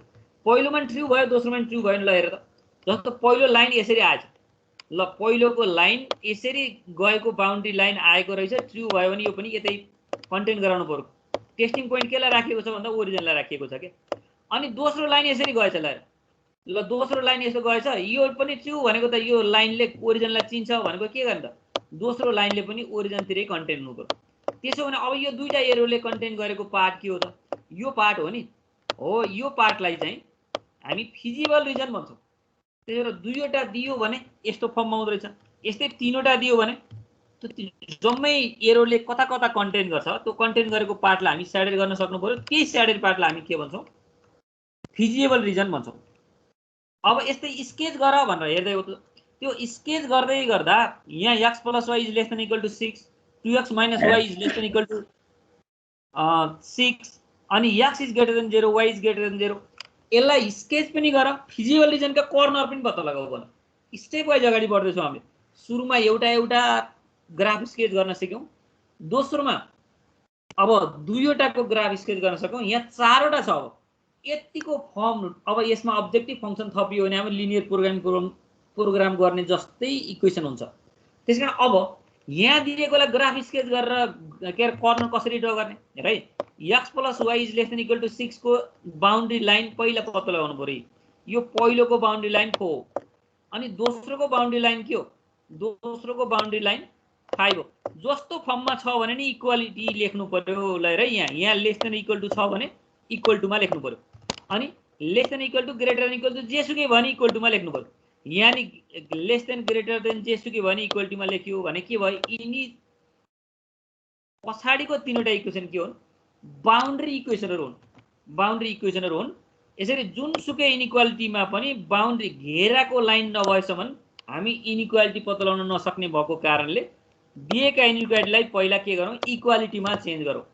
पहिलोमा ट्रु भयो, दोस्रोमा ट्रु भयो ल हेर त। जस्तो पहिलो लाइन यसरी आएछ, ल पहिलोको लाइन यसरी गएको बाउन्ड्री लाइन आएको रहेछ, ट्रु भयो भने यो पनि यतै कन्टेन गराउनु पर्यो। टेस्टिङ पोइन्ट केलाई राखिएको छ भन्दा ओरिजिनलाई राखिएको छ के। अनि दोस्रो लाइन यसरी गएछ, ल दोस्रो लाइन यसो गएछ, यो पनि ट्रु भनेको त यो लाइनले ओरिजिनलाई चिन्छ भनेको के गर्ने त, दोस्रो लाइनले पनि ओरिजिनतिरै कन्टेन हुनु पर्यो। त्यसो भने अब यो दुईटा एरोले कन्टेन गरेको पार्ट के हो त, यो पार्ट हो नि हो। यो पार्टलाई चाहिँ हामी फिजिबल रिजन भन्छौँ। त्यसो भएर दुईवटा दियो भने यस्तो फर्ममा आउँदो रहेछ, यस्तै तीनवटा दियो भने त्यो जम्मै एरोले कता कता कन्टेन गर्छ त्यो कन्टेन गरेको पार्टलाई हामी स्याडेड गर्न सक्नु पर्यो। त्यही स्याडेड पार्टलाई हामी के भन्छौँ? फिजिबल रिजन भन्छौँ। अब यस्तै स्केच गर भनेर हेर्दै हो, त्यो स्केच गर्दै गर्दा यहाँ x + y is less than equal to 6, 2x - y is less than equal to 6, अनि x is greater than 0, y is greater than 0। यसलाई स्केच पनि गर, फिजिबल रिजनका कर्नर पनि पत्ता लगाऊ भन। स्टेप वाइज अगाडि बढ्दैछौँ हामीले। सुरुमा एउटा ग्राफ स्केच गर्न सिक्यौँ, दोस्रोमा अब दुईवटाको ग्राफ स्केच गर्न सकौँ, यहाँ चारवटा छ। अब यतिको फर्म, अब यसमा अब्जेक्टिभ फङ्सन थपियो भने हामी लिनियर प्रोग्राम गर्ने जस्तै इक्वेसन हुन्छ। त्यसकारण अब यहाँ दिएकोलाई ग्राफ स्केच गरेर के कर्नर कसरी ड्र गर्ने हेर है। x + y is less than equal to 6 को बाउन्ड्री लाइन पहिला पत्ता लगाउनु पर्यो। यो पहिलोको बाउन्ड्री लाइन 4 अनि दोस्रोको बाउन्ड्री लाइन के हो? दोस्रोको बाउन्ड्री लाइन 5 हो। जस्तो फर्ममा छ भने नि इक्वालिटी लेख्नु पर्यो। ल हेर यहाँ लेस देन इक्वल टु छ भने इक्वल टुमा लेख्नु पर्यो, अनि less than equal to greater than equal to जेसुकै भने इक्वल टुमा लेख्नु पर्यो। यहाँ नि लेस देन ग्रेटर देन जेसुकै भने इक्वल टुमा लेख्यो भने के भयो? यिनी पछाडिको तीनवटा इक्वेसन के हुन्? बाउन्ड्री इक्वेसनहरू हुन्। बाउन्ड्री इक्वेसनहरू हुन्। यसरी जुनसुकै इनइक्वालिटीमा पनि बाउन्ड्री घेराको लाइन नभएसम्म हामी इनइक्वालिटी पत्ता लगाउन नसक्ने भएको कारणले दिएका इनइक्वालिटीलाई पहिला के गरौँ? इक्वालिटीमा चेन्ज गरौँ।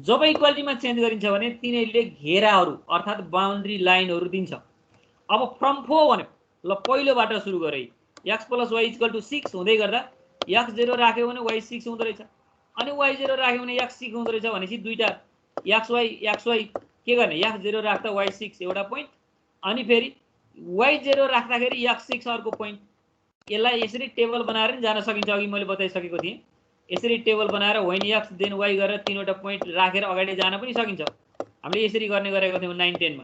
जब इक्वालिटीमा चेन्ज गरिन्छ भने तिनीहरूले घेराहरू अर्थात् बाउन्ड्री लाइनहरू दिन्छ। अब फ्रम 4 भन्यो, ल पहिलोबाट सुरु गरे। x + y इक्वल टु 6 हुँदै गर्दा x 0 राख्यो भने y 6 हुँदो रहेछ, अनि y 0 राख्यो भने x 6 हुँदो रहेछ भनेपछि दुईटा xy के गर्ने? x 0 राख्दा y 6 एउटा पोइन्ट, अनि फेरि y 0 राख्दाखेरि x 6 अर्को पोइन्ट। यसलाई यसरी टेबल बनाएर नि जान सकिन्छ। अघि मैले बताइसकेको थिएँ, यसरी टेबल बनाएर when x then y गरेर तीनवटा पोइन्ट राखेर अगाडि जान पनि सकिन्छ। हामीले यसरी गर्ने गरेको थियौँ 9 10 मा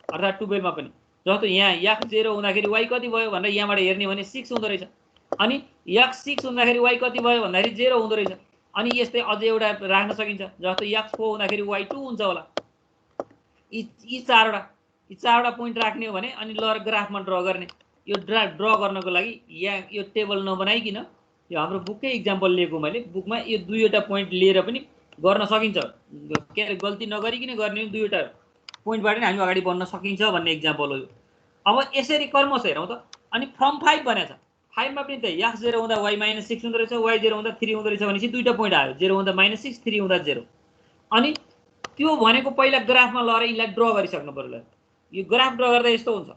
अर्थात् 12 मा पनि। जस्तो यहाँ x 0 हुँदाखेरि y कति भयो भनेर यहाँबाट हेर्ने भने 6 हुँदो रहेछ, अनि x 6 हुँदाखेरि y कति भयो भन्दाखेरि 0 हुँदो रहेछ। अनि यस्तै अझै एउटा राख्न सकिन्छ, जस्तो x 4 हुँदाखेरि y 2 हुन्छ होला। यी चारवटा पोइन्ट राख्ने हो भने अनि लर ग्राफमा ड्र गर्ने। यो ड्र गर्नको लागि यहाँ यो टेबल नबनाइकिन यो हाम्रो बुककै इक्जाम्पल लिएको मैले। बुकमा यो दुईवटा पोइन्ट लिएर पनि गर्न सकिन्छ, के अरे गल्ती नगरिकन गर्ने। दुईवटा पोइन्टबाट नि हामी अगाडि बढ्न सकिन्छ भन्ने इक्जाम्पल हो यो। अब यसरी कर्मश हेरौँ त। अनि फ्रम 5 भनेको छ, 5 मा पनि त x 0 हुँदा y - 6 हुँदो रहेछ, y 0 हुँदा 3 हुँदो रहेछ भनेपछि दुईटा पोइन्ट आयो, 0 हुँदा -6, 3 हुँदा 0। अनि त्यो भनेको पहिला ग्राफमा लगेर यसलाई ड्र गरिसक्नु पर्यो। यो ग्राफ ड्र गर्दा यस्तो हुन्छ,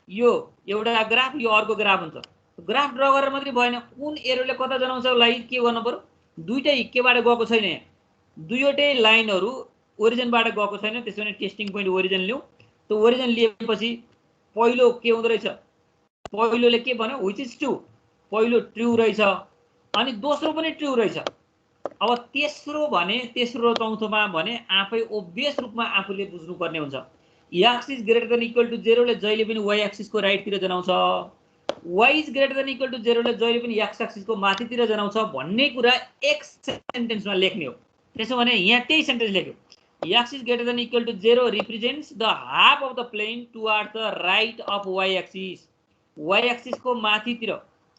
यो एउटा ग्राफ, यो अर्को ग्राफ हुन्छ। ग्राफ ड्र गरेर मात्रै भएन, कुन एरोले कता जनाउँछ लागि के गर्नु पर्यो? दुईटै केबाट गएको छैन, यहाँ दुईवटै लाइनहरू ओरिजिनबाट गएको छैन, त्यसो भने टेस्टिङ पोइन्ट ओरिजिन लिउँ। त्यो ओरिजिन लिएपछि पहिलो के हुँदो रहेछ, पहिलोले के भन्यो व्हिच इज ट्रु, पहिलो ट्रु रहेछ अनि दोस्रो पनि ट्रु रहेछ। अब तेस्रो भने तेस्रो चौथोमा भने आफै ओभियस रूपमा आफूले बुझ्नुपर्ने हुन्छ। x is greater than equal to 0 ले जहिले पनि y एक्सिसको राइटतिर जनाउँछ, y is greater than equal to 0 ले जहिले पनि x एक्सिसको माथितिर जनाउँछ भन्ने कुरा एक सेन्टेन्समा लेख्ने हो। त्यसो भने यहाँ त्यही सेन्टेन्स लेख्यो, x is greater than equal to 0 represents the half of the plane towards the right of y axis। y axis को माथितिर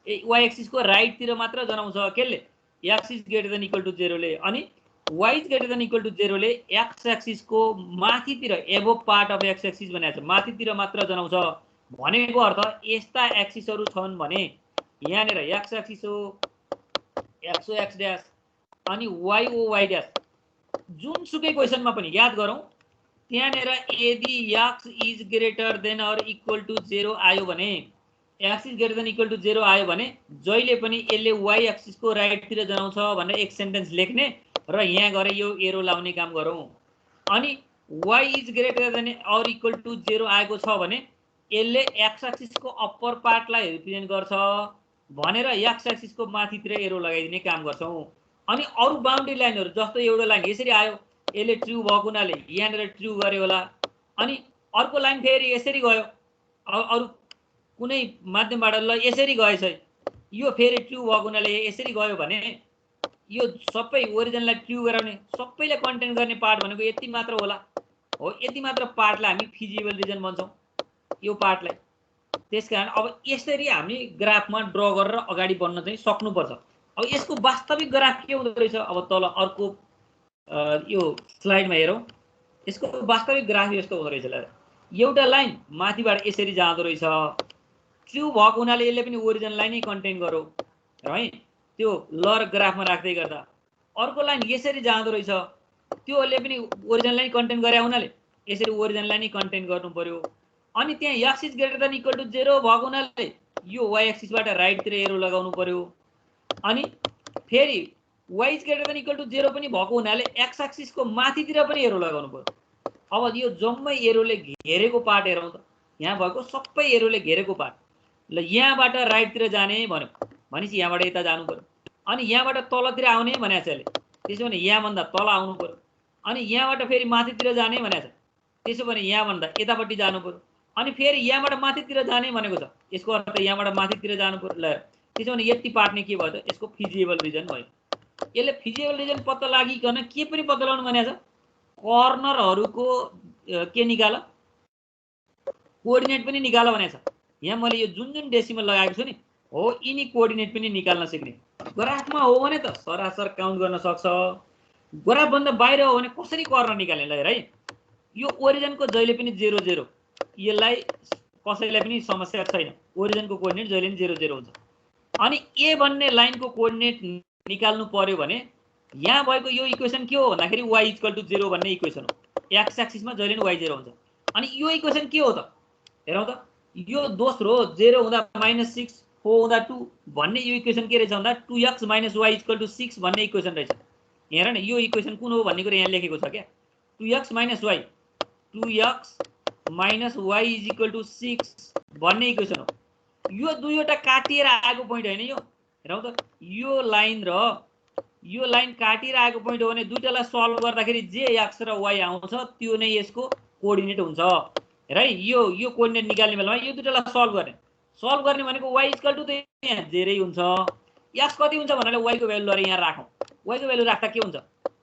y axis को राइट तिर मात्र जनाउँछ केले, x is greater than equal to 0 ले, अनि y is greater than equal to 0 ले x axis को माथितिर above part of x axis भनेको छ, माथितिर मात्र जनाउँछ भनेको अर्थ यस्ता एक्सिसहरु छन् भने यहाँनेर x axis हो x o x dash अनि y o y dash, जुनसुकै क्वेसनमा पनि याद गरौँ त्यहाँनेर यदि x is greater than or equal to 0 आयो भने, x is greater than equal to 0 आयो भने जहिले पनि यसले y एक्सिसको राइटतिर जनाउँछ भनेर एक सेन्टेन्स लेख्ने र यहाँ गएर यो एरो लाउने काम गरौँ। अनि y is greater than or equal to 0 आएको छ भने यसले x एक्सिसको अप्पर पार्टलाई रिप्रेजेन्ट गर्छ भनेर x एक्सिसको माथितिर एरो लगाइदिने काम गर्छौँ। अनि अरु बाउन्ड्री लाइनहरु जस्तो एउटा लाइन यसरी आयो यसले ट्रु भएको हुनाले यहाँनेर ट्रु गर्यो होला, अनि अर्को लाइन फेरि यसरी गयो अरु कुनै माध्यमबाट ल यसरी गएछ यो फेरि ट्रु भएको हुनाले यसरी गयो भने यो सबै ओरिजिनलाई ट्रु गराउने सबैले कन्टेन गर्ने पार्ट भनेको यति मात्र होला हो, यति मात्र पार्टलाई हामी फिजिबल रिजन भन्छौँ यो पार्टलाई। त्यसकारण अब यसरी हामी ग्राफमा ड्रा गरेर अगाडि बढ्न चाहिँ सक्नुपर्छ। अब यसको वास्तविक ग्राफ के हुँदो रहेछ, अब तल अर्को यो स्लाइडमा हेरौँ, यसको वास्तविक ग्राफ यस्तो हुँदो रहेछ। एउटा लाइन माथिबाट यसरी जाँदो रहेछ, ट्रु भएको हुनाले यसले पनि ओरिजिनलाई नै कन्टेन गरौ है, त्यो लर ग्राफमा राख्दै गर्दा अर्को लाइन यसरी जाँदो रहेछ त्योले पनि ओरिजिनलाई कन्टेन गरे हुनाले यसरी ओरिजिनलाई नै कन्टेन गर्नु पर्यो। अनि त्यहाँ x is greater than equal to 0 भएको हुनाले यो y एक्सिसबाट राइटतिर एरो लगाउनु पर्यो। अनि फेरि y is greater than equal to 0 पनि भएको हुनाले x एक्सिसको माथितिर पनि एरो लगाउनु पर्यो। अब यो जम्मै एरोले घेरेको पार्ट हेरौँ त, यहाँ भएको सबै एरोले घेरेको पार्ट ल यहाँबाट राइटतिर जाने भन्यो भनेपछि यहाँबाट यता जानु पर्यो, अनि यहाँबाट तलतिर आउने भनेको छ यसले, त्यसो भने यहाँभन्दा तल आउनु पर्यो, अनि यहाँबाट फेरि माथितिर जाने भनेको छ त्यसो भने यहाँभन्दा यतापट्टि जानु पर्यो, अनि फेरि यहाँबाट माथितिर जाने भनेको छ यसको अर्थ यहाँबाट माथितिर जानु पर्यो। ल त्यसो भने यति पार्ट नै के भयो त यसको फिजिबल रिजन भयो। यसले फिजिबल रिजन पत्ता लागिकन के पनि पत्ता लगाउनु भनेको छ, कर्नरहरुको के निकाल कोअर्डिनेट पनि निकाल भनेको छ। यहाँ मैले यो जुन जुन डेसिमल लगाएको छु नि हो यिनी कोअर्डिनेट पनि निकाल्न सिक्ने। ग्राफमा हो भने त सरासर काउन्ट गर्न सक्छ, ग्राफ भन्दा बाहिर हो भने कसरी कर्नर निकाल्ने ल है। यो ओरिजिनको जहिले पनि 0 0, यसलाई कसैलाई पनि समस्या छैन, ओरिजिनको कोअर्डिनेट जहिले पनि 0 0 हुन्छ। अनि ए भन्ने लाइनको कोअर्डिनेट निकाल्नु पर्यो भने यहाँ भएको यो इक्वेसन के हो भन्दाखेरि y इक्वल टु 0 भन्ने इक्वेसन हो, एक्स एक्सिसमा जहिले पनि y 0 हुन्छ। अनि यो इक्वेसन के हो त हेरौँ त, यो दोस्रो 0 हुँदा -6 4 हुँदा 2 भन्ने यो इक्वेसन के रहेछ भन्दा 2x - y इक्वल टु 6 भन्ने इक्वेसन रहेछ। हेर न यो इक्वेसन कुन हो भन्ने कुरा यहाँ लेखेको छ क्या, 2x - y 2x - y is equal to 6 भन्ने इक्वेसन हो। यो दुईवटा काटिएर आएको पोइन्ट हैन यो, हेरौँ त यो लाइन र यो लाइन काटिएर आएको पोइन्ट हो भने दुईटालाई सल्भ गर्दाखेरि जे x र y आउँछ त्यो नै यसको कोअर्डिनेट हुन्छ। हेर है यो कोअर्डिनेट निकाल्ने बेलामा यो दुईटालाई सल्भ गर्ने भनेको y इक्वल टु त यहाँ 0 हुन्छ, x कति हुन्छ भन्नाले y को भ्यालु लरे यहाँ राखौँ, y को भ्यालु राख्दा के हुन्छ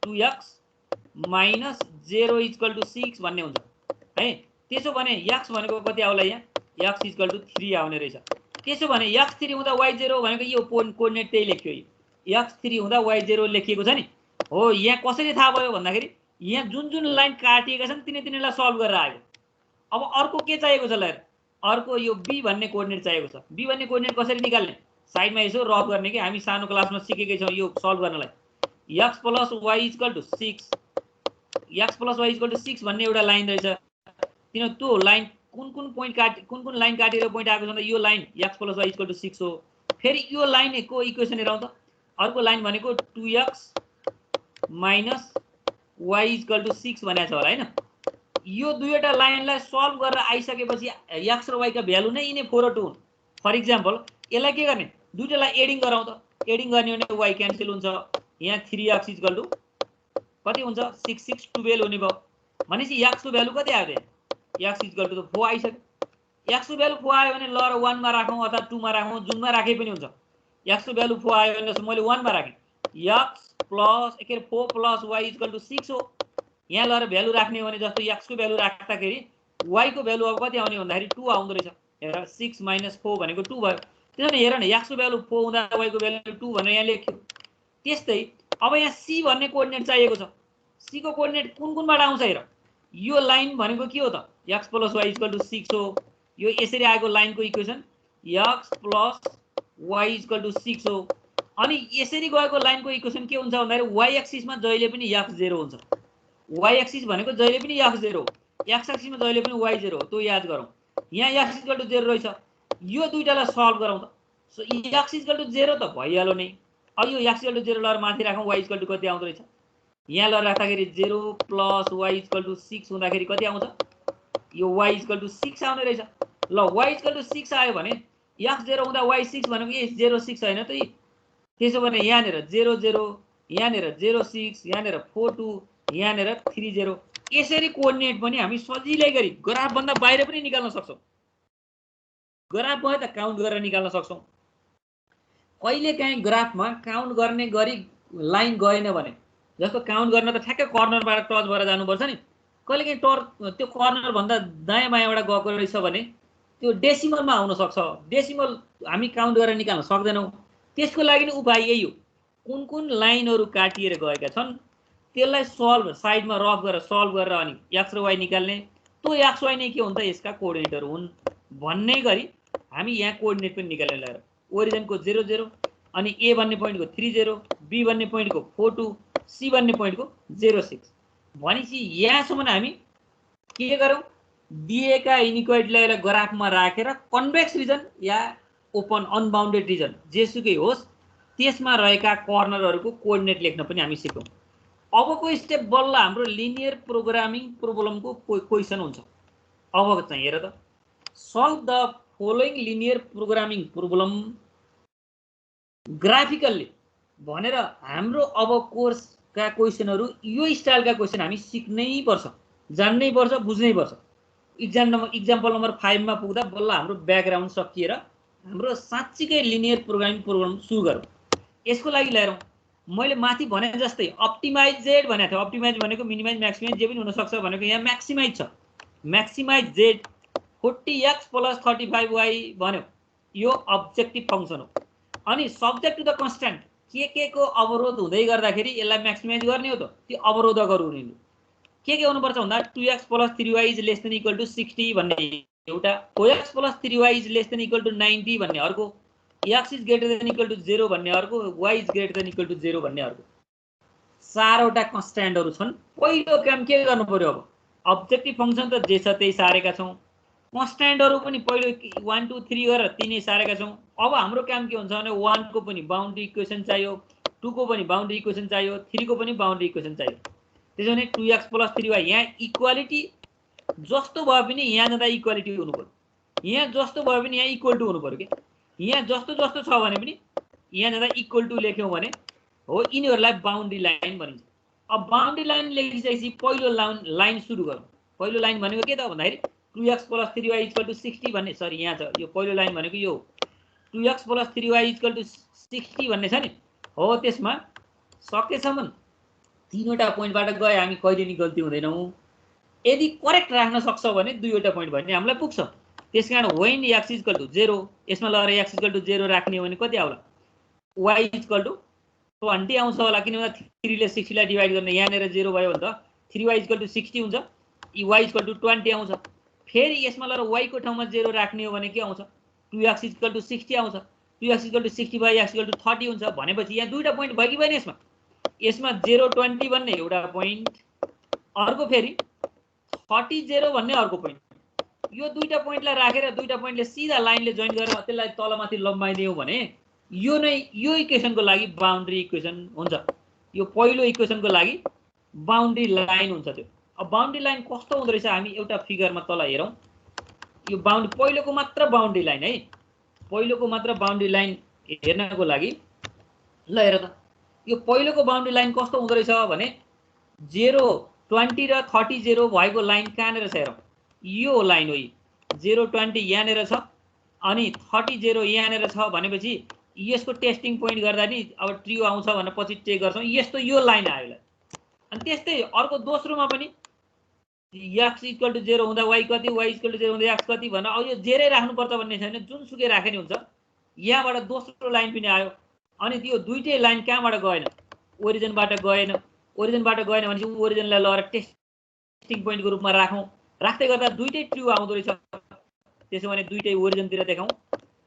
2x - 0 इक्वल टु 6 भन्ने हुन्छ है। त्यसो भने x भनेको कति आउला यहाँ x इक्वल टु 3 आउने रहेछ। त्यसो भने x3 हुँदा y0 भनेको यो कोअर्डिनेट त्यही लेख्यो, x3 हुँदा y0 लेखिएको छ नि हो। यहाँ कसरी थाहा भयो भन्दाखेरि यहाँ जुन जुन लाइन काटिएका छन् तिनीलाई सल्भ गरेर आयो। अब अर्को के चाहिएको छ ल, अर्को यो b भन्ने कोअर्डिनेट चाहिएको छ। b भन्ने कोअर्डिनेट कसरी निकाल्ने साइडमा यसो रफ गर्ने कि हामी सानो क्लासमा सिकेकै छौँ यो सल्भ गर्नलाई। x + y equal to 6, x + y equal to 6 भन्ने एउटा लाइन रहेछ। किन त्यो लाइन कुन लाइन काटेर पोइन्ट आएको छ भन्दा यो line x + y equal to 6 हो। फेरि यो लाइनको इक्वेसन हेरौँ त, अर्को लाइन भनेको 2x - y इक्वल टु 6 भनेको छ होला हैन। यो दुईवटा लाइनलाई सल्भ गरेर आइसकेपछि x र y का भ्यालु नै यिनै 4 र 2 हुन्। फर इक्जाम्पल यसलाई के गर्ने, दुईटालाई एडिङ गराउँ त। एडिङ गर्ने हो भने y क्यान्सल हुन्छ, यहाँ 3x इक्वल टु कति हुन्छ 6 6 12 हुने भयो। भनेपछि x को भ्यालु कति आयो त x इक्वल टु 4 आइसक्यो। x को भ्यालु 4 आयो भने ल र 1 मा राखौँ अथवा 2 मा राखौँ, जुनमा राखे पनि हुन्छ। x को भ्यालु 4 आयो भने मैले 1 मा राखेँ, x plus 4 plus y equal to 6 हो। यहाँ लहर भ्यालु राख्ने हो भने जस्तो x को भ्यालु राख्दाखेरि y को भ्यालु अब कति आउने भन्दाखेरि 2 आउँदो रहेछ। हेर 6 माइनस 4 भनेको 2 भयो। त्यसैले हेर न x को भ्यालु 4 हुँदा y को भ्यालु 2 भनेर यहाँ लेख्यो। त्यस्तै अब यहाँ c भन्ने कोअर्डिनेट चाहिएको छ। c को कोअर्डिनेट कुन कुनबाट आउँछ हेर। यो लाइन भनेको के हो त x plus y equal to 6 हो। यो यसरी आएको लाइनको equation x plus y equal to 6 हो। अनि यसरी गएको लाइनको इक्वेसन के हुन्छ भन्दाखेरि y एक्सिसमा जहिले पनि x 0 हुन्छ। y एक्सिस भनेको जहिले पनि x 0 हो, x एक्सिसमा जहिले पनि y 0 हो। त्यो याद गरौँ। यहाँ x इक्वल टु 0 रहेछ, यो दुईटालाई सल्भ गरौँ त। सो x इक्वल टु 0 त भइहाल्यो नै। अब यो x इक्वल टु 0 लहर माथि राखौँ, y इक्वल टु कति आउँदो रहेछ, यहाँ लहर राख्दाखेरि 0 प्लस y इक्वल टु 6 हुँदाखेरि कति आउँछ, यो y इक्वल टु 6 आउने रहेछ। ल y इक्वल टु 6 आयो भने x 0 हुँदा y 6 भनेको ए 0 6 हैन त। त्यसो भने यहाँनेर 0 0, यहाँनेर 0 6, यहाँनेर 4 2, यहाँनेर 3 0। यसरी कोअर्डिनेट पनि हामी सजिलै गरी ग्राफ भन्दा बाहिर पनि निकाल्न सक्छौं। ग्राफ भयो त काउन्ट गरेर निकाल्न सक्छौं। कहिले काहीँ ग्राफमा काउन्ट गर्ने गरी लाइन गएन भने, जस्तो काउन्ट गर्न त ठ्याक्कै कर्नरबाट टच भएर जानुपर्छ नि, कहिले काहीँ त्यो कर्नर भन्दा दायाँ बायाँबाट गएको रहेछ भने त्यो डेसिमलमा आउन सक्छ। डेसिमल हामी काउन्ट गरेर निकाल्न सक्दैनौँ। त्यसको लागि उपाय यही हो, कुन कुन लाइनहरू काटिएर गएका छन् त्यसलाई सल्भ साइडमा रफ गरेर सल्भ गरेर अनि x र y निकाल्ने। त्यो x y नै के हुन्छ, यसका कोअर्डिनेटहरू हुन् भन्ने गरी हामी यहाँ कोअर्डिनेट पनि निकालेर ल्याएर ओरिजिनको 0 0, अनि a भन्ने पोइन्टको 3 0, b भन्ने पोइन्टको 4 2, c भन्ने पोइन्टको 0 6। भनेपछि यहाँसम्म हामी के गरौँ, दिएका इनइक्वालिटीलाई ग्राफमा राखेर कन्भेक्स रिजन या ओपन अनबाउन्डेड रिजन जेसुकै होस् त्यसमा रहेका कर्नरहरूको कोअर्डिनेट लेख्न पनि हामी सिकौँ। अबको स्टेप बल्ल हाम्रो लिनियर प्रोग्रामिङ प्रोब्लमको क्वेसन हुन्छ। अब चाहिँ हेर त, solve the following linear programming problem graphically भनेर हाम्रो अब कोर्सका क्वेसनहरू यो स्टाइलका क्वेसन हामी सिक्नै पर्छ, जान्नै पर्छ, बुझ्नै पर्छ। इक्जाम्पल नम्बर 5 मा पुग्दा बल्ल हाम्रो ब्याकग्राउन्ड सकिएर हाम्रो साँच्चीकै लिनियर प्रोग्रामिङ प्रोग्राम सुरु गरौँ। यसको लागि ल्याएर मैले माथि भने जस्तै अप्टिमाइज जेड भनेको थियो। अप्टिमाइज भनेको मिनिमाइज म्याक्सिमाइज जे पनि हुन सक्छ भनेको यहाँ म्याक्सिमाइज छ। Maximise Z 40x plus 35y भन्यो, यो अब्जेक्टिभ फंक्सन हो। अनि सब्जेक्ट टु द कन्स्ट्यान्ट के को अवरोध हुँदै गर्दाखेरि यसलाई म्याक्सिमाइज गर्ने हो त, त्यो अवरोधकहरू हुने के हुनुपर्छ भन्दा 2x plus 3y is less than equal to 60 भन्ने एउटा, 4x plus 3y is less than equal to 90 भन्ने अर्को, x is greater than equal to 0 भन्ने अर्को, y is greater than equal to 0 भन्ने अर्को। 4वटा कन्स्ट्यान्टहरू छन्। पहिलो काम के गर्नु पर्यो, अब अब्जेक्टिभ फंक्सन त जे छ त्यही सारेका छौं, कन्स्ट्यान्टहरू पनि पहिलो 1 2 3 गरेर तीनै सारेका छौं। अब हाम्रो काम के हुन्छ भने 1 को पनि बाउन्ड्री इक्वेसन चाहियो, 2 को पनि बाउन्ड्री इक्वेसन चाहियो, 3 को पनि बाउन्ड्री इक्वेसन चाहियो। त्यसैले 2x प्लस 3y यहाँ इक्वालिटी जस्तो भए पनि यहाँ जाँदा इक्वालिटी हुनु पर्यो, यहाँ जस्तो भए पनि यहाँ इक्वल टु हुनु पर्यो के। यहाँ जस्तो जस्तो छ भने पनि यहाँ जाँदा इक्वल टु लेख्यौं भने हो, यिनीहरूलाई बाउन्ड्री लाइन भनिन्छ। अब बाउन्ड्री लाइन लेखिसकेपछि पहिलो लाइन सुरु गरौँ। पहिलो लाइन भनेको के त भन्दाखेरि 2x plus 3y equal to 60 भन्ने, सरी यहाँ छ यो पहिलो लाइन भनेको यो 2x plus 3y equal to 60 भन्ने छ नि हो। त्यसमा सकेसम्म तीनवटा पोइन्टबाट गए हामी कहिले नि गल्ती हुँदैनौँ। यदि करेक्ट राख्न सक्छौ भने दुईवटा पोइन्ट भने हामीलाई पुग्छ। त्यसकारण when x इक्वल टु 0, यसमा लगेर x इक्वल टु 0 राख्ने हो भने कति आउला, y इक्वल टु 20 आउँछ होला, किनभने 3 ले 60 लाई डिवाइड गर्ने, यहाँनेर 0 भयो भने त 3y इक्वल टु 60 हुन्छ, y इक्वल टु 20 आउँछ। फेरि यसमा लगेर y को ठाउँमा 0 राख्ने हो भने के आउँछ, 2x इक्वल टु 60 आउँछ, 2x equal to 60 by x equal to 30 हुन्छ। भनेपछि यहाँ दुईटा पोइन्ट भयो कि भएन, यसमा 0 20 भन्ने एउटा पोइन्ट, अर्को फेरि 30 0 भन्ने अर्को पोइन्ट। यो दुईटा पोइन्टलाई राखेर दुईटा पोइन्टले सिधा लाइनले जोइन गरेर त्यसलाई तलमाथि लम्बाइदियौ भने यो नै यो इक्वेसनको लागि बाउन्ड्री इक्वेसन हुन्छ। यो पहिलो इक्वेसनको लागि बाउन्ड्री लाइन हुन्छ त्यो। अब बाउन्ड्री लाइन कस्तो हुँदो रहेछ हामी एउटा फिगरमा तल हेरौँ। यो बाउन्ड्री पहिलोको मात्र बाउन्ड्री लाइन है, पहिलोको मात्र बाउन्ड्री लाइन हेर्नको लागि ल हेर त यो पहिलोको बाउन्ड्री लाइन कस्तो हुँदो रहेछ भने 0 20 र 30 0 भएको लाइन कहाँनिर छ हेरौँ। यो लाइन हो, 0 20 यहाँनिर छ अनि 30 0 यहाँनिर छ भनेपछि यसको टेस्टिङ पोइन्ट गर्दा नि अब ट्रु आउँछ भनेर पछि चेक गर्छौँ। यस्तो यो लाइन आयो। अनि त्यस्तै अर्को दोस्रोमा पनि x = 0 हुँदा y कति, y = 0 हुँदा x कति भनेर अब यो जेरै राख्नुपर्छ भन्ने छैन, जुनसुकै राखे नि हुन्छ। यहाँबाट दोस्रो लाइन पनि आयो अनि त्यो दुईटै लाइन कहाँबाट गएन, ओरिजिनबाट गएन। ओरिजिनबाट गएन भनेपछि ओरिजिनलाई लगेर टेस्टिङ पोइन्टको रूपमा राखौँ। राख्दै गर्दा दुईटै ट्रु आउँदो रहेछ, त्यसो भने दुईटै ओरिजिनतिर देखाउँ।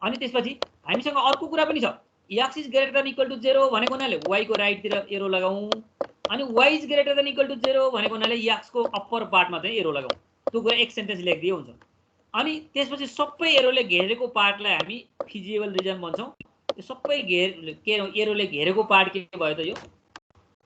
अनि त्यसपछि हामीसँग अर्को कुरा पनि छ, x > 0 भनेको हुनाले y को राइटतिर एरो लगाउँ अनि y > 0 भनेको हुनाले x को अप्पर पार्टमा चाहिँ एरो लगाउँ। त्यो कुरा एक सेन्टेन्स लेखिदिए हुन्छ। अनि त्यसपछि सबै एरोले घेरेको पार्टलाई हामी फिजिबल रिजन भन्छौँ। यो सबै एरोले घेरेको पार्ट के भयो त, यो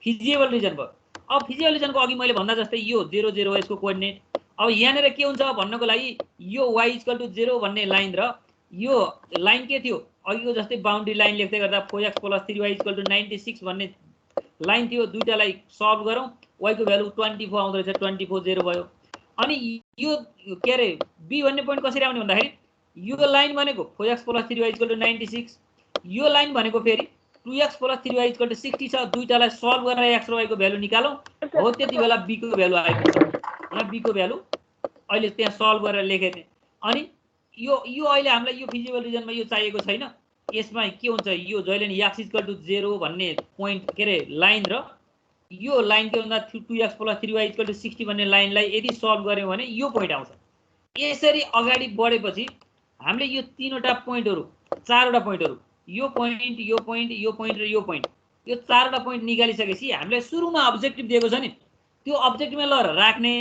फिजिबल रिजन भयो। अब फिजिबल रिजनको अघि मैले भन्दा जस्तै यो 0 0 यसको कोअर्डिनेट। अब यहाँनिर के हुन्छ भन्नको लागि यो y = 0 भन्ने लाइन र यो लाइन के थियो अघिको जस्तै बाउन्ड्री लाइन लेख्दै गर्दा 4x + 3y = 96 भन्ने लाइन थियो। दुईटालाई सल्भ गरौँ, y को भ्यालु 24 आउँदो रहेछ, 24 0 भयो। अनि यो के अरे b भन्ने पोइन्ट कसरी आउने भन्दाखेरि यो लाइन भनेको 4x + 3y = 96, यो लाइन भनेको फेरि 2x + 3y = 60 छ। दुईटालाई सल्भ गरेर x र y को भ्यालु निकालौँ, हो त्यति बेला b को भ्यालु आइपुग्छ। यहाँ b को भ्यालु अहिले त्यहाँ सल्भ गरेर लेखेको थिएँ। अनि यो अहिले हामीलाई यो फिजिबल रिजनमा यो चाहिएको छैन। यसमा के हुन्छ, यो जहिले नि x = 0 भन्ने पोइन्ट के अरे लाइन र यो लाइन के भन्दा 2x + 3y = 60 भन्ने लाइनलाई यदि सल्भ गर्यौँ भने यो पोइन्ट आउँछ। यसरी अगाडि बढेपछि हामीले यो तीनवटा पोइन्टहरू, चारवटा पोइन्टहरू, यो पोइन्ट, यो पोइन्ट, यो पोइन्ट र यो पोइन्ट, यो चारवटा पोइन्ट निकालिसकेपछि हामीलाई सुरुमा अब्जेक्टिभ दिएको छ नि, त्यो अब्जेक्टिभमा लगेर राख्ने।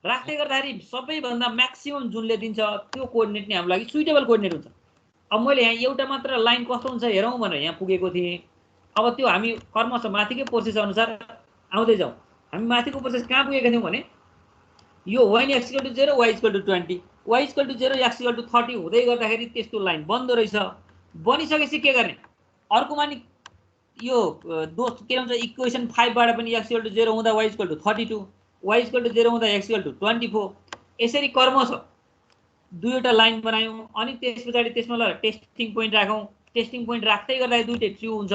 राख्दै गर्दाखेरि सबैभन्दा म्याक्सिमम जुनले दिन्छ त्यो कोअर्डिनेट नै हाम्रो लागि सुइटेबल कोअर्डिनेट हुन्छ। अब मैले यहाँ एउटा मात्र लाइन कस्तो हुन्छ हेरौँ भनेर यहाँ पुगेको थिएँ। अब त्यो हामी क्रमशः माथिकै प्रोसेस अनुसार आउँदै जाउँ। हामी माथिको प्रोसेस कहाँ पुगेका थियौँ भने यो y x = 0 y = 20 y = 0 x = 30 हुँदै गर्दाखेरि त्यस्तो लाइन बन्दो रहेछ। बनिसकेपछि के गर्ने, अर्कोमा नि यो के भन्छ इक्वेसन 5 बाट पनि x = 0 हुँदा y = 32, y = 0 हुँदा x = 24, यसरी क्रमशः दुईवटा लाइन बनायौँ। अनि त्यस पछाडि त्यसमा ल टेस्टिङ पोइन्ट राखौँ। टेस्टिङ पोइन्ट राख्दै गर्दा दुईटै ट्रु हुन्छ।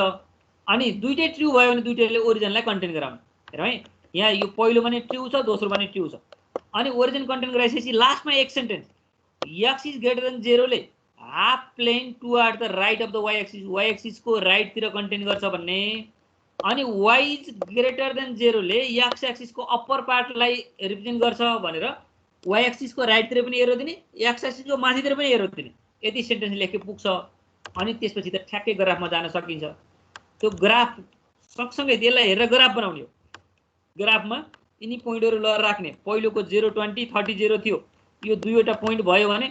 अनि दुईटै ट्रु भयो भने दुईटैले ओरिजिनलाई कन्टेन गराउनु। हेरौँ है, यहाँ यो पहिलो पनि ट्रु छ, दोस्रो पनि ट्रु छ। अनि ओरिजिन कन्टेन गराइसकेपछि लास्टमा एक सेन्टेन्स, x > 0 ले half plane toward the right of the y axis को राइटतिर कन्टेन गर्छ भन्ने। अनि y > 0 ले x एक्सिस को अप्पर पार्टलाई रिप्रेजेन्ट गर्छ भनेर y एक्सिस को राइटतिर पनि एरो दिने, x एक्सिस को माथितिर पनि एरो दिने। यति सेन्टेन्स लेखे पुग्छ। अनि त्यसपछि त ठ्याक्कै ग्राफमा जान सकिन्छ। त्यो ग्राफ सँगसँगै त्यसलाई हेरेर ग्राफ बनाउने हो। ग्राफमा यिनी पोइन्टहरू ल राख्ने। पहिलोको 0 20 30 0 थियो, यो दुईवटा पोइन्ट भयो भने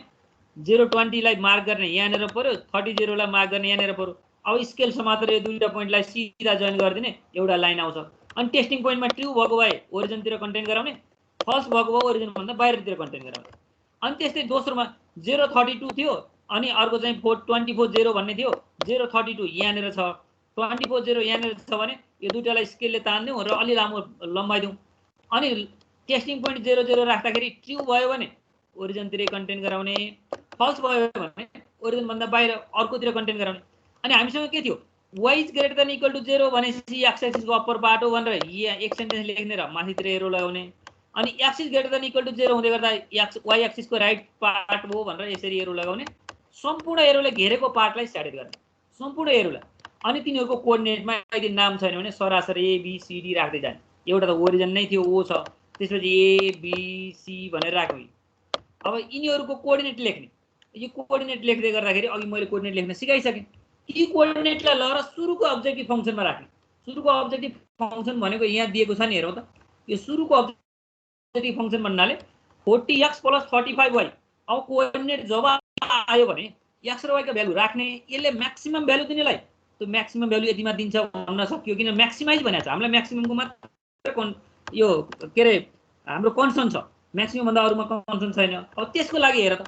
0 20 लाई मार्क गर्ने यहाँनिर पर्यो, 30 0 लाई मार्क गर्ने यहाँनिर पर्यो। अब स्केल समातेर यो दुईवटा पोइन्टलाई सिधा जोइन गरिदिने, एउटा लाइन आउँछ। अनि टेस्टिङ पोइन्टमा ट्रु भएको भए ओरिजिनतिर कन्टेन गराउने, फल्स भएको भए ओरिजिनभन्दा बाहिरतिर कन्टेन गराउने। अनि त्यस्तै दोस्रोमा 0 32 थियो अनि अर्को चाहिँ 24 0 भन्ने थियो। 0 32 यहाँनिर छ, 24 0 यहाँनिर छ भने यो दुईटालाई स्केलले तान्दिउँ र अलि लामो लम्बाइदिउँ। अनि टेस्टिङ पोइन्ट 0 0 राख्दाखेरि ट्रु भयो भने ओरिजिनतिर कन्टेन गराउने, फल्स भयो भने ओरिजिनभन्दा बाहिर अर्कोतिर कन्टेन गराउने। अनि हामीसँग के थियो, y > 0 भनेपछि x एक्सिसको अप्पर पार्ट हो भनेर यहाँ एक सेन्टेन्स लेख्ने र माथितिर एरो लगाउने। अनि x > 0 हुँदै गर्दा y एक्सिसको राइट पार्ट हो भनेर यसरी एरो लगाउने। सम्पूर्ण एरोले घेरेको पार्टलाई स्याडेड गर्ने, सम्पूर्ण एरोलाई। अनि तिनीहरूको कोअर्डिनेटमा यदि नाम छैन भने सरासरी a b c d राख्दै जाने। एउटा त ओरिजिन नै थियो, o छ, त्यसपछि a b c भनेर राख्ने। अब यिनीहरूको कोअर्डिनेट लेख्ने। यो कोअर्डिनेट लेख्दै गर्दाखेरि अघि मैले कोअर्डिनेट लेख्न सिकाइसकेँ। यी कोअर्डिनेटलाई लगेर सुरुको अब्जेक्टिभ फङ्सनमा राख्ने। सुरुको अब्जेक्टिभ फङ्सन भनेको यहाँ दिएको छ नि, हेरौँ त। यो सुरुको अब्जेक्टिभ फङ्सन भन्नाले 40x + 35y। अब कोअर्डिनेट जब आयो भने x र y को भ्यालु राख्ने, यसले म्याक्सिमम भ्यालु दिनेलाई त्यो म्याक्सिमम भ्यालु यतिमा दिन्छ भन्न सक्यो, किन म्याक्सिमाइज भनेको छ। हामीलाई म्याक्सिममको मात्र यो के अरे हाम्रो कन्सर्न छ, म्याक्सिमम भन्दा अरूमा कन्सर्न छैन। अब त्यसको लागि हेर त,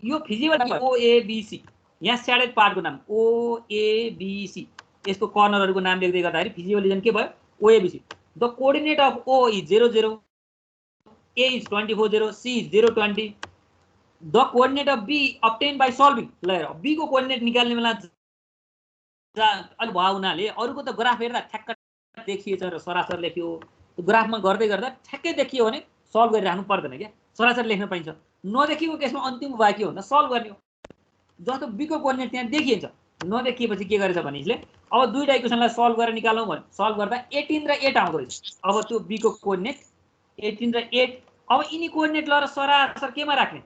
यो फिजिबल ओएबीसी, यहाँ स्याडेड पार्टको नाम ओएबीसी, यसको कर्नरहरूको नाम लेख्दै गर्दाखेरि फिजिबल रिजन के भयो, OABC. The coordinate of O is 0 0, A is 24 0, C is 0 20। The coordinate of B obtain by solving. ल हेर, बी को कोअर्डिनेट निकाल्ने बेला अलिक भयो हुनाले अरूको त ग्राफ हेर्दा ठ्याक्क देखिएछ र सरासर लेख्यो, त्यो ग्राफमा गर्दै गर्दा ठ्याक्कै देखियो भने सल्भ गरिराख्नु पर्दैन क्या, सरासर लेख्न पाइन्छ। नदेखिएको केसमा अन्तिम उपाय के हो भन्दा सल्भ गर्ने हो। जस्तो बीको कोअर्डिनेट त्यहाँ देखिन्छ, नदेखिएपछि के गरेछ भने यसले अब दुईटा इक्वेसनलाई सल्भ गरेर निकालौँ भने सल्भ गर्दा 18 र 8 आउँदो रहेछ। अब त्यो बीको कोअर्डिनेट 18 र 8, अब यिनी कोअर्डिनेट लगेर सरासर केमा राख्ने,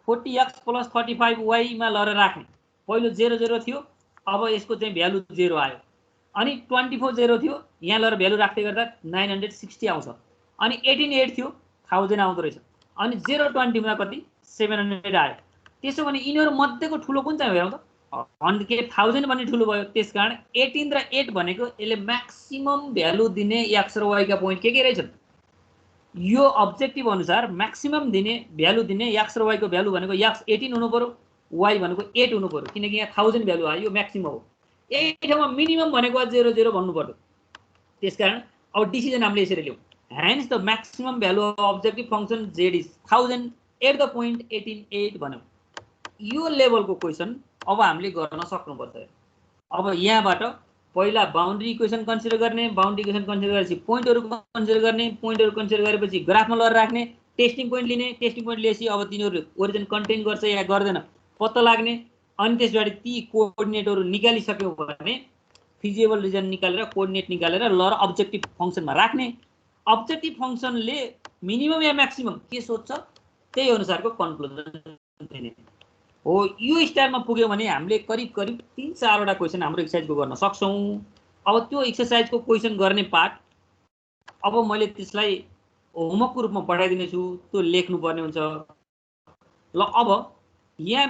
40x + 35y मा लगेर राख्ने। पहिलो 0 0 थियो, अब यसको चाहिँ भ्यालु 0 आयो, अनि 24 0 थियो, यहाँ लगेर भ्यालु राख्दै गर्दा 960 आउँछ, अनि 18 8 थियो 1000 आउँदो रहेछ, अनि 0 20 मा कति 700 आयो। त्यसो भने यिनीहरू मध्येको ठुलो कुन चाहिँ भयो त, के 1000 भन्ने ठुलो भयो। त्यसकारण 18 र 8 भनेको यसले म्याक्सिमम भ्यालु दिने x र y का पोइन्ट के रहेछन्, यो अब्जेक्टिभ अनुसार म्याक्सिमम दिने भ्यालु दिने x र y को भ्यालु भनेको x 18 हुनु पर्यो, y भनेको 8 हुनु पर्यो, किनकि यहाँ 1000 भ्यालु आयो, यो म्याक्सिमम हो। यही ठाउँमा मिनिमम भनेको 0 0 भन्नु पर्यो। त्यसकारण अब डिसिजन हामीले यसरी लियौँ, hence the maximum value of objective function z is 1000 at the point 18 8 भन्यौँ। यो लेभलको क्वेसन अब हामीले गर्न सक्नुपर्छ। अब यहाँबाट पहिला बाउन्ड्री इक्वेसन कन्सिडर गर्ने, बाउन्ड्री इक्वेसन कन्सिडर गरेपछि पोइन्टहरु कन्सिडर गर्ने, पोइन्टहरु कन्सिडर गरेपछि ग्राफमा लगेर राख्ने, टेस्टिङ पोइन्ट लिने, टेस्टिङ पोइन्ट लिएपछि अब तिनीहरु ओरिजिन कन्टेन गर्छ या गर्दैन पत्ता लाग्ने, अनि त्यसबाट ती कोअर्डिनेटहरु निकालिसक्यौ भने फिजिबल रिजन निकालेर कोअर्डिनेट निकालेर ल र अब्जेक्टिभ फंक्सनमा राख्ने। अब्जेक्टिभ फंक्सनले मिनिमम या म्याक्सिमम के सोध्छ त्यही अनुसारको कन्क्लुजन दिने हो। यो स्टाइलमा पुग्यो भने हामीले करिब करिब 3-4 वटा क्वेसन हाम्रो एक्सरसाइजको गर्न सक्छौं। अब त्यो एक्सरसाइजको क्वेसन गर्ने पार्ट अब मैले त्यसलाई होमवर्कको रूपमा पठाइदिने छु, त्यो लेख्नु पर्ने हुन्छ। ल अब यहाँ